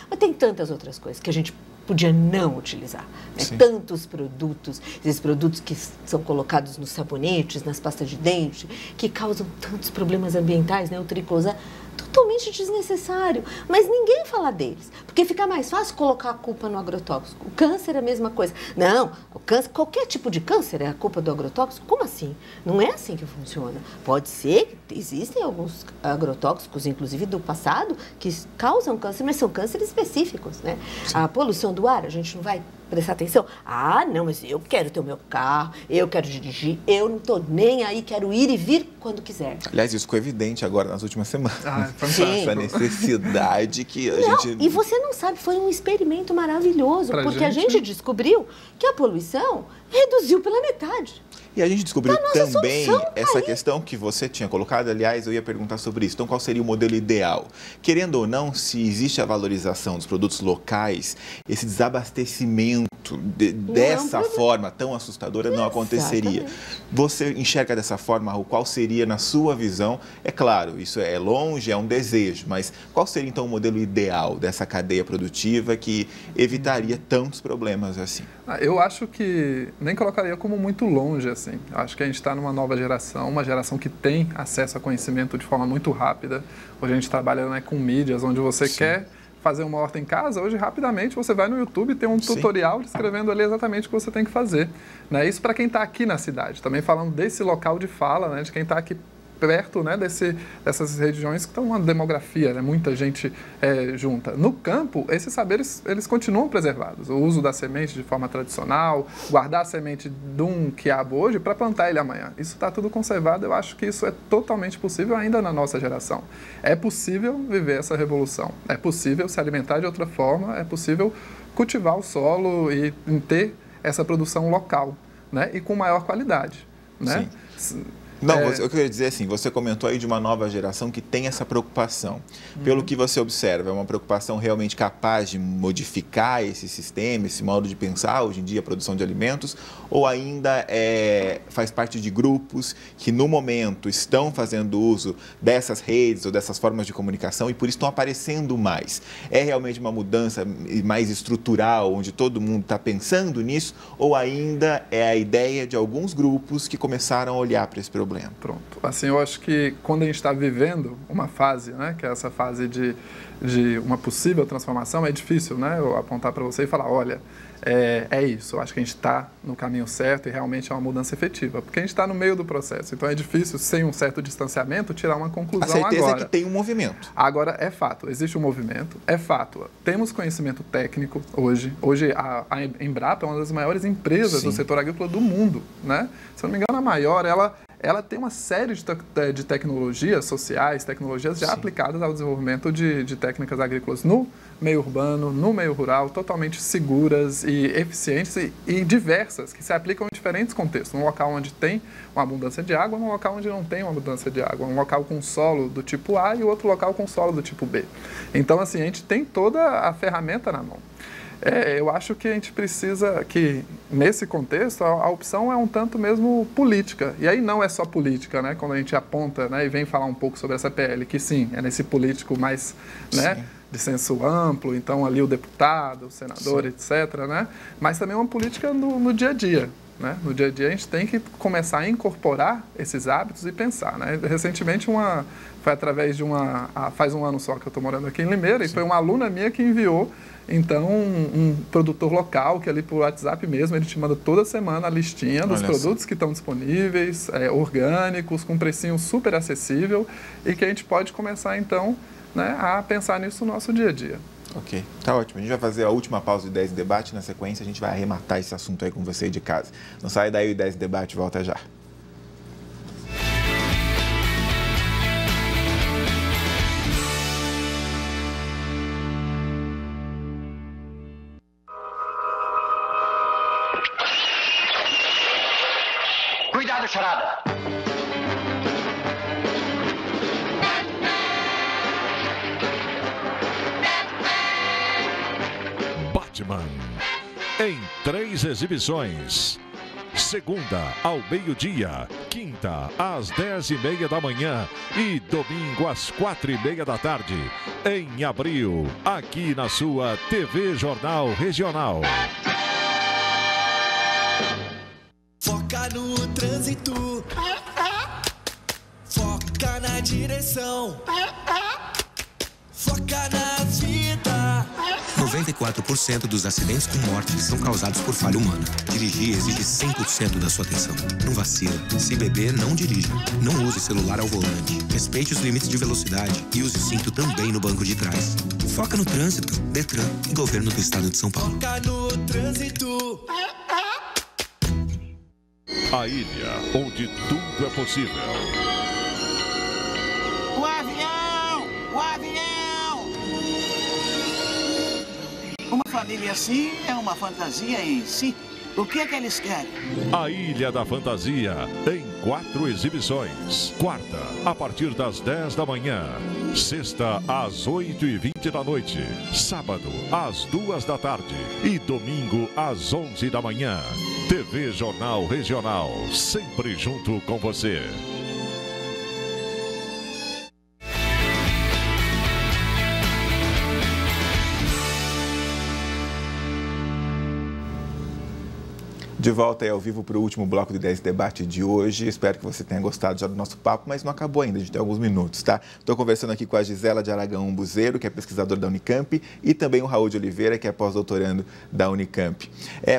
Mas tem tantas outras coisas que a gente podia não utilizar. Né? Tantos produtos, esses produtos que são colocados nos sabonetes, nas pastas de dente, que causam tantos problemas ambientais, né? O triclosan, totalmente totalmente desnecessário. Mas ninguém fala deles, porque fica mais fácil colocar a culpa no agrotóxico. O câncer é a mesma coisa. Não, o câncer, qualquer tipo de câncer é a culpa do agrotóxico? Como assim? Não é assim que funciona. Pode ser que existem alguns agrotóxicos, inclusive do passado, que causam câncer, mas são cânceres específicos, né? Sim. A poluição do ar, a gente não vai prestar atenção. Ah, não, mas eu quero ter o meu carro, eu quero dirigir, eu não estou nem aí, quero ir e vir quando quiser. Aliás, isso ficou evidente agora nas últimas semanas. Sim. Essa necessidade que a gente... E você não sabe, foi um experimento maravilhoso, porque a gente descobriu que a poluição reduziu pela metade. E a gente descobriu também essa questão que você tinha colocado, aliás, eu ia perguntar sobre isso. Então, qual seria o modelo ideal? Querendo ou não, se existe a valorização dos produtos locais, esse desabastecimento dessa forma tão assustadora não aconteceria. Você enxerga dessa forma, Raul, qual seria, na sua visão, é claro, isso é longe, é um desejo, mas qual seria então o modelo ideal dessa cadeia produtiva que evitaria tantos problemas assim? Eu acho que nem colocaria como muito longe, assim. Acho que a gente está numa nova geração, uma geração que tem acesso a conhecimento de forma muito rápida. Hoje a gente trabalha, né, com mídias, onde você quer fazer uma horta em casa, hoje rapidamente você vai no YouTube e tem um tutorial descrevendo ali exatamente o que você tem que fazer. Né? Isso para quem está aqui na cidade, também falando desse local de fala, né, de quem está aqui perto, né, dessas regiões que estão uma demografia, né, muita gente junta. No campo, esses saberes eles continuam preservados. O uso da semente de forma tradicional, guardar a semente de um quiabo hoje para plantar ele amanhã. Isso está tudo conservado. Eu acho que isso é totalmente possível ainda na nossa geração. É possível viver essa revolução. É possível se alimentar de outra forma. É possível cultivar o solo e ter essa produção local, né, e com maior qualidade, né? Sim. Não, eu queria dizer assim, você comentou aí de uma nova geração que tem essa preocupação. Pelo que você observa, é uma preocupação realmente capaz de modificar esse sistema, esse modo de pensar, hoje em dia, a produção de alimentos, ou ainda faz parte de grupos que, no momento, estão fazendo uso dessas redes ou dessas formas de comunicação e, por isso, estão aparecendo mais? É realmente uma mudança mais estrutural, onde todo mundo está pensando nisso, ou ainda é a ideia de alguns grupos que começaram a olhar para esse problema? Pronto. Assim, eu acho que quando a gente está vivendo uma fase, né, que é essa fase de uma possível transformação, é difícil, né, eu apontar para você e falar, olha, é isso, eu acho que a gente está no caminho certo e realmente é uma mudança efetiva, porque a gente está no meio do processo, então é difícil, sem um certo distanciamento, tirar uma conclusão agora. A certeza é que tem um movimento. Agora, é fato, existe um movimento, é fato, temos conhecimento técnico hoje a Embrapa é uma das maiores empresas do setor agrícola do mundo, né? Se eu não me engano, a maior, ela tem uma série de tecnologias sociais, tecnologias já aplicadas ao desenvolvimento de técnicas agrícolas no meio urbano, no meio rural, totalmente seguras e eficientes e diversas, que se aplicam em diferentes contextos. Um local onde tem uma abundância de água, um local onde não tem uma abundância de água. Um local com solo do tipo A e outro local com solo do tipo B. Então, assim, a gente tem toda a ferramenta na mão. Eu acho que a gente precisa que, nesse contexto, a opção é um tanto mesmo política. E aí não é só política, né? Quando a gente aponta, né, e vem falar um pouco sobre essa PL, que sim, é nesse político mais, né, de senso amplo, então ali o deputado, o senador, etc., né? Mas também uma política no dia a dia. Né? No dia a dia a gente tem que começar a incorporar esses hábitos e pensar. Né? Recentemente, foi através de faz um ano só que eu estou morando aqui em Limeira, e foi uma aluna minha que enviou, então, um produtor local, que ali por WhatsApp mesmo, ele te manda toda semana a listinha dos produtos que estão disponíveis, orgânicos, com um precinho super acessível, e que a gente pode começar, então, né, a pensar nisso no nosso dia a dia. Ok, tá ótimo. A gente vai fazer a última pausa do Ideias em Debate. Na sequência, a gente vai arrematar esse assunto aí com você aí de casa. Não sai daí, o Ideias em Debate volta já. Cuidado, charada! Batman, em 3 exibições. Segunda, ao meio-dia. Quinta, às 10h30 da manhã. E domingo, às 4h30 da tarde. Em abril, aqui na sua TV Jornal Regional. Foca no trânsito. Foca na direção. Foca na vida. 94% dos acidentes com morte são causados por falha humana. Dirigir exige 100% da sua atenção. Não vacila. Se beber, não dirija. Não use celular ao volante. Respeite os limites de velocidade e use o cinto também no banco de trás. Foca no trânsito. Detran e Governo do Estado de São Paulo. Foca no trânsito. A ilha onde tudo é possível. O avião! O avião! Uma família assim é uma fantasia em si. O que é que eles querem? A Ilha da Fantasia, em 4 exibições. Quarta, a partir das 10 da manhã. Sexta, às 8h20 da noite. Sábado, às 2 da tarde. E domingo, às 11 da manhã. TV Jornal Regional, sempre junto com você. De volta aí ao vivo para o último bloco do 10 Debate de hoje. Espero que você tenha gostado já do nosso papo, mas não acabou ainda, a gente tem alguns minutos, tá? Estou conversando aqui com a Gisela de Aragão Buzeiro, que é pesquisadora da Unicamp, e também o Raul de Oliveira, que é pós-doutorando da Unicamp.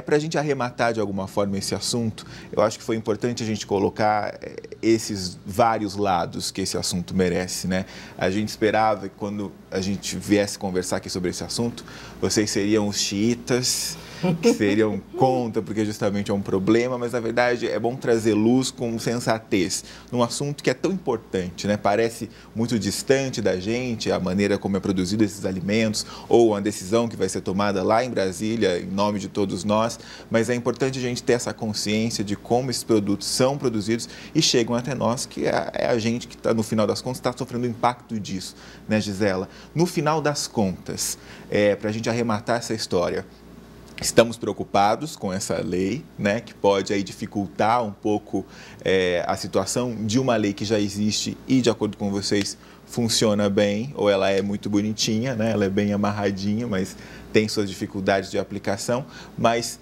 Para a gente arrematar de alguma forma esse assunto, eu acho que foi importante a gente colocar esses vários lados que esse assunto merece, né? A gente esperava que quando a gente viesse conversar aqui sobre esse assunto, vocês seriam os xiitas, que seriam contra, porque justamente é um problema, mas na verdade é bom trazer luz com sensatez num assunto que é tão importante, né? Parece muito distante da gente, a maneira como é produzido esses alimentos, ou a decisão que vai ser tomada lá em Brasília, em nome de todos nós, mas é importante a gente ter essa consciência de como esses produtos são produzidos e chegam até nós, que é a gente que está, no final das contas, está sofrendo o impacto disso, né, Gisela? No final das contas, para a gente arrematar essa história, estamos preocupados com essa lei, né, que pode aí dificultar um pouco a situação de uma lei que já existe e, de acordo com vocês, funciona bem, ou ela é muito bonitinha, né, ela é bem amarradinha, mas tem suas dificuldades de aplicação. Mas,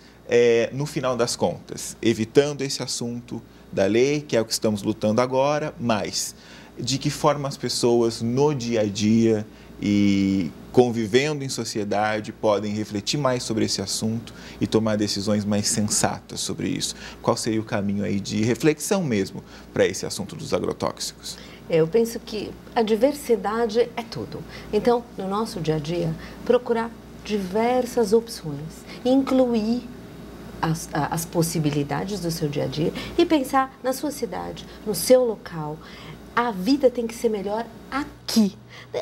no final das contas, evitando esse assunto da lei, que é o que estamos lutando agora, mas de que forma as pessoas no dia a dia e convivendo em sociedade podem refletir mais sobre esse assunto e tomar decisões mais sensatas sobre isso. Qual seria o caminho aí de reflexão mesmo para esse assunto dos agrotóxicos? Eu penso que a diversidade é tudo. Então, no nosso dia a dia, procurar diversas opções, incluir as possibilidades do seu dia a dia e pensar na sua cidade, no seu local. A vida tem que ser melhor aqui.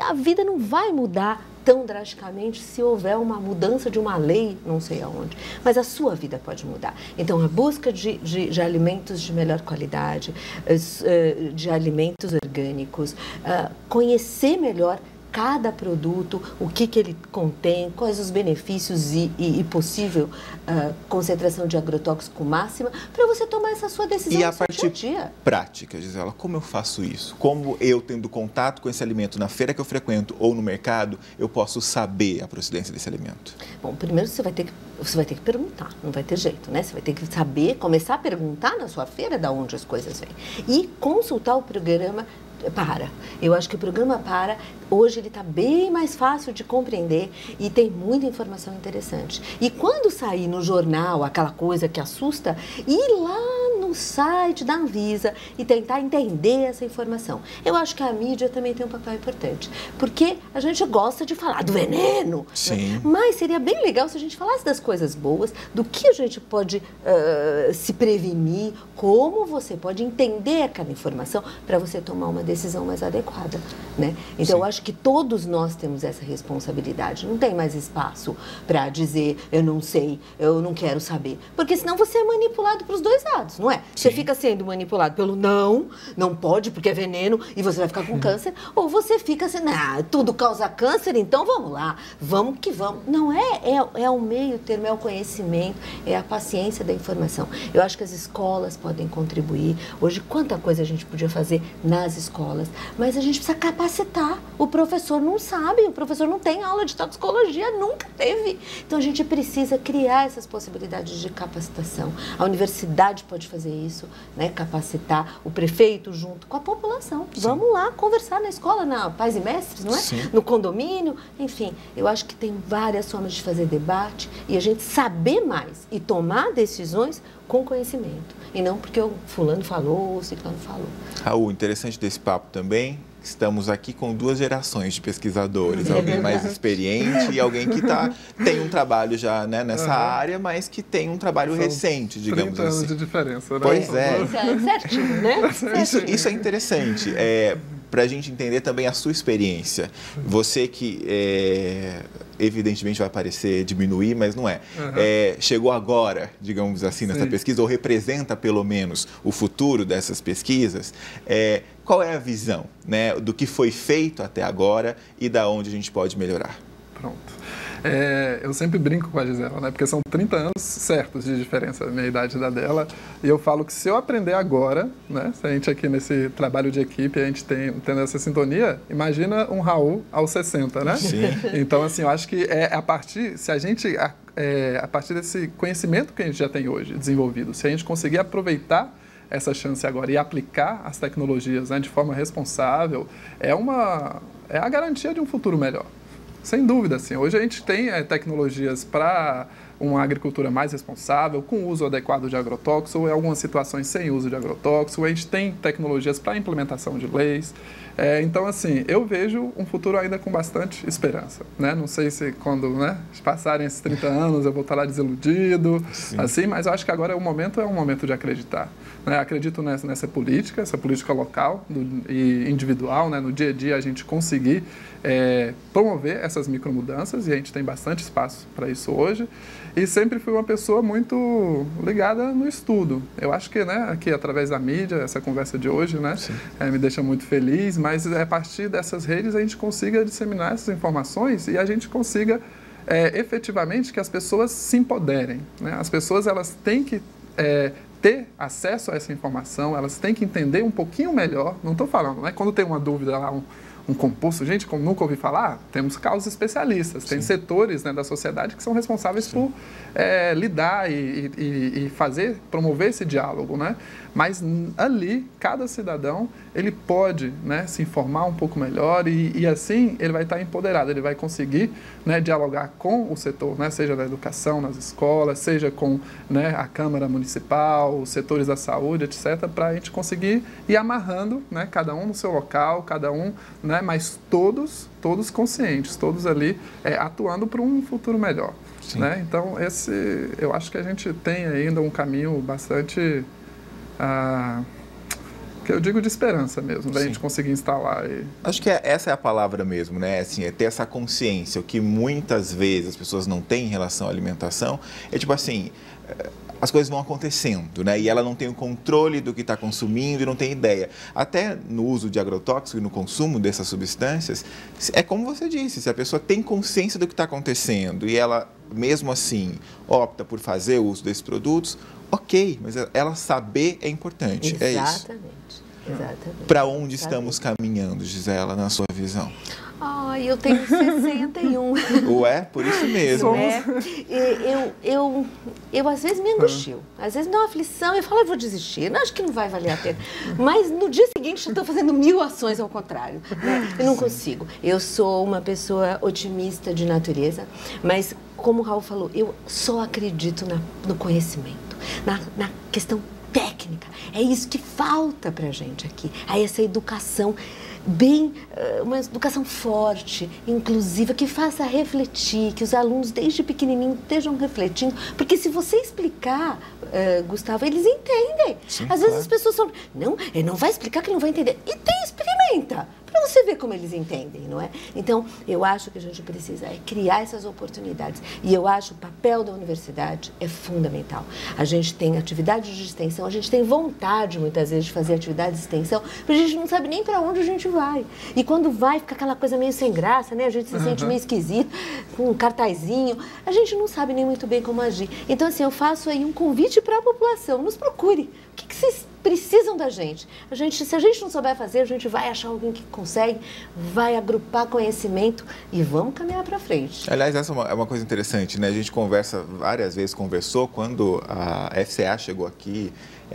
A vida não vai mudar tão drasticamente se houver uma mudança de uma lei, não sei aonde, mas a sua vida pode mudar. Então, a busca de alimentos de melhor qualidade, de alimentos orgânicos, conhecer melhor cada produto, o que ele contém, quais os benefícios e possível concentração de agrotóxico máxima, para você tomar essa sua decisão no seu dia a dia. Prática, Gisela, como eu faço isso? Como eu, tendo contato com esse alimento na feira que eu frequento ou no mercado, eu posso saber a procedência desse alimento? Bom, primeiro você vai ter que perguntar, não vai ter jeito, né? Você vai ter que saber, começar a perguntar na sua feira de onde as coisas vêm e consultar o programa Para. Eu acho que o programa Para, hoje ele está bem mais fácil de compreender e tem muita informação interessante. E quando sair no jornal aquela coisa que assusta, ir lá no site da Anvisa e tentar entender essa informação. Eu acho que a mídia também tem um papel importante, porque a gente gosta de falar do veneno, sim, né? Mas seria bem legal se a gente falasse das coisas boas, do que a gente pode se prevenir, como você pode entender aquela informação para você tomar uma decisão mais adequada, né? Então, eu acho que todos nós temos essa responsabilidade. Não tem mais espaço para dizer, eu não sei, eu não quero saber. Porque senão você é manipulado para os dois lados, não é? Você fica sendo manipulado pelo não pode porque é veneno e você vai ficar com câncer. Ou você fica assim, tudo causa câncer, então vamos lá, vamos que vamos. Não é o meio termo, é o conhecimento, é a paciência da informação. Eu acho que as escolas podem contribuir. Hoje, quanta coisa a gente podia fazer nas escolas, mas a gente precisa capacitar. O professor não sabe, o professor não tem aula de toxicologia, nunca teve. Então, a gente precisa criar essas possibilidades de capacitação. A universidade pode fazer isso. isso, né? Capacitar o prefeito junto com a população. Sim. Vamos lá conversar na escola, na Pais e Mestres, não é? Sim. No condomínio, enfim. Eu acho que tem várias formas de fazer debate e a gente saber mais e tomar decisões com conhecimento. E não porque o fulano falou ou o ciclano falou. Raul, interessante desse papo também. Estamos aqui com 2 gerações de pesquisadores, alguém mais experiente e alguém que tem um trabalho já, né, nessa área, mas que tem um trabalho recente, digamos 30 anos assim. de diferença, né? Pois é. Certinho, né? Isso é interessante, para a gente entender também a sua experiência. Você que, evidentemente, vai parecer diminuir, mas não é. Chegou agora, digamos assim, nessa pesquisa, ou representa, pelo menos, o futuro dessas pesquisas. Qual é a visão, né, do que foi feito até agora e da onde a gente pode melhorar? Pronto. Eu sempre brinco com a Gisela, né, porque são 30 anos certos de diferença, a minha idade da dela, e eu falo que se eu aprender agora, né, se a gente aqui nesse trabalho de equipe, a gente tendo essa sintonia, imagina um Raul aos 60, né? Sim. Então, assim, eu acho que a partir desse conhecimento que a gente já tem hoje desenvolvido, se a gente conseguir aproveitar essa chance agora e aplicar as tecnologias, né, de forma responsável, é a garantia de um futuro melhor. Sem dúvida, assim. Hoje a gente tem tecnologias para uma agricultura mais responsável, com uso adequado de agrotóxico, ou em algumas situações sem uso de agrotóxico. A gente tem tecnologias para implementação de leis. Então, assim, eu vejo um futuro ainda com bastante esperança, né? Não sei se quando, né, passarem esses 30 anos eu vou estar lá desiludido, assim, mas eu acho que agora é um momento de acreditar. Né? Acredito nessa política, essa política local e individual, né? No dia a dia a gente conseguir promover essas micromudanças, e a gente tem bastante espaço para isso hoje. E sempre fui uma pessoa muito ligada no estudo. Eu acho que, né, aqui através da mídia, essa conversa de hoje, né, me deixa muito feliz, mas a partir dessas redes a gente consiga disseminar essas informações e a gente consiga efetivamente que as pessoas se empoderem. Né? As pessoas elas têm que ter acesso a essa informação, elas têm que entender um pouquinho melhor. Não estou falando, né? Quando tem uma dúvida lá, um composto, gente, como nunca ouvi falar, temos causas especialistas, tem setores, né, da sociedade que são responsáveis por lidar e promover esse diálogo, né? Mas ali, cada cidadão, ele pode, né, se informar um pouco melhor e assim ele vai estar empoderado, ele vai conseguir, né, dialogar com o setor, né, seja da educação, nas escolas, seja com, né, a Câmara Municipal, os setores da saúde, etc., para a gente conseguir ir amarrando, né, cada um no seu local, cada um, né, mas todos conscientes, todos ali atuando para um futuro melhor. Né? Então, eu acho que a gente tem ainda um caminho bastante... que eu digo de esperança mesmo, da gente conseguir instalar. Acho que essa é a palavra mesmo, né? Assim, ter essa consciência, o que muitas vezes as pessoas não têm em relação à alimentação, tipo assim, as coisas vão acontecendo, né? E ela não tem o controle do que está consumindo e não tem ideia. Até no uso de agrotóxicos e no consumo dessas substâncias, é como você disse, se a pessoa tem consciência do que está acontecendo e ela, mesmo assim, opta por fazer o uso desses produtos, ok, mas ela saber é importante. Exatamente. É isso. Para onde estamos caminhando, Gisela, na sua visão? Eu tenho 61. Ué, por isso mesmo. Eu às vezes me angustio, às vezes me dá uma aflição, eu falo, eu vou desistir, não, acho que não vai valer a pena. Mas no dia seguinte eu estou fazendo 1000 ações ao contrário. Né? Eu não consigo. Eu sou uma pessoa otimista de natureza, mas como o Raul falou, eu só acredito no conhecimento, na questão técnica. É isso que falta para a gente aqui. Aí essa educação uma educação forte, inclusiva, que faça refletir, que os alunos desde pequenininho estejam refletindo, porque se você explicar, Gustavo, eles entendem. Sim, às vezes as pessoas falam, não, ele não vai explicar que ele não vai entender. E experimenta, para você ver como eles entendem, não é? Então, eu acho que a gente precisa criar essas oportunidades. E eu acho que o papel da universidade é fundamental. A gente tem atividades de extensão, a gente tem vontade, muitas vezes, de fazer atividades de extensão, mas a gente não sabe nem para onde a gente vai. E quando vai, fica aquela coisa meio sem graça, né? A gente se sente meio esquisito, com um cartazinho. A gente não sabe nem muito bem como agir. Então, assim, eu faço aí um convite para a população. Nos procure. O que vocês precisam precisam da gente. Se a gente não souber fazer, a gente vai achar alguém que consegue, vai agrupar conhecimento e vamos caminhar para frente. Aliás, essa é uma coisa interessante, né? A gente várias vezes conversou quando a FCA chegou aqui,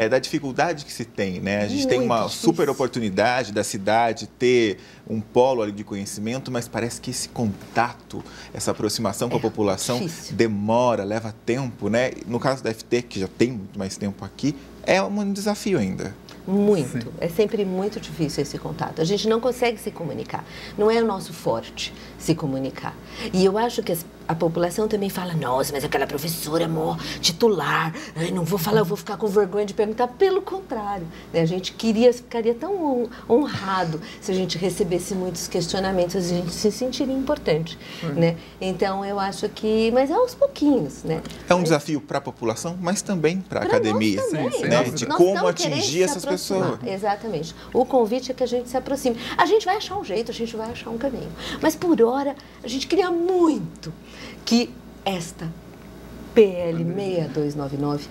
da dificuldade que se tem, né? A gente tem uma super oportunidade da cidade ter um polo ali de conhecimento, mas parece que esse contato, essa aproximação com a população demora, leva tempo, né? No caso da FT, que já tem muito mais tempo aqui, é um desafio ainda. Muito. Sim. É sempre muito difícil esse contato. A gente não consegue se comunicar. Não é o nosso forte se comunicar. E eu acho que a população também fala, nossa, mas aquela professora é mó titular, não vou falar, eu vou ficar com vergonha de perguntar. Pelo contrário, né? A gente ficaria tão honrado se a gente recebesse muitos questionamentos, a gente se sentiria importante, né? Então, eu acho que... Mas é aos pouquinhos, né? É um desafio para a população, mas também para a academia, né? De como atingir essas pessoas. Exatamente. O convite é que a gente se aproxime. A gente vai achar um jeito, a gente vai achar um caminho. Mas, por hora, a gente queria muito que esta PL 6299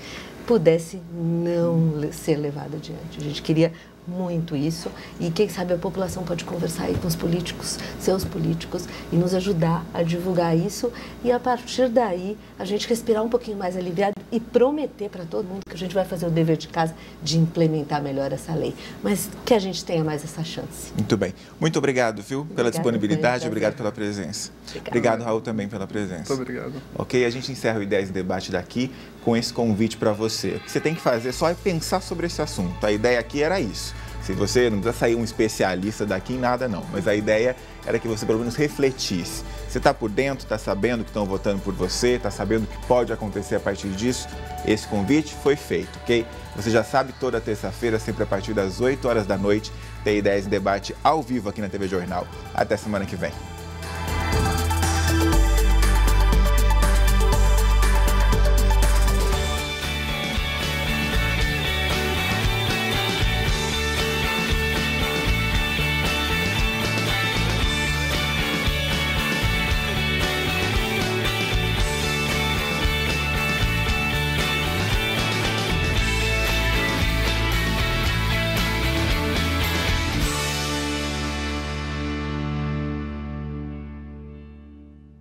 pudesse não ser levada adiante. A gente queria muito isso e quem sabe a população pode conversar aí com os políticos, seus políticos, e nos ajudar a divulgar isso e a partir daí a gente respirar um pouquinho mais aliviado e prometer para todo mundo que a gente vai fazer o dever de casa de implementar melhor essa lei, mas que a gente tenha mais essa chance. Muito bem. Muito obrigado, viu, pela disponibilidade, obrigado pela presença. Obrigado, Raul, também pela presença. Muito obrigado. Ok, a gente encerra o Ideias em Debate daqui com esse convite para você. O que você tem que fazer só é pensar sobre esse assunto. A ideia aqui era isso. Se você não precisa sair um especialista daqui em nada, não. Mas a ideia era que você pelo menos refletisse. Você está por dentro, está sabendo que estão votando por você, está sabendo o que pode acontecer a partir disso? Esse convite foi feito, ok? Você já sabe, toda terça-feira, sempre a partir das 8 horas da noite, tem Ideias em Debate ao vivo aqui na TV Jornal. Até semana que vem.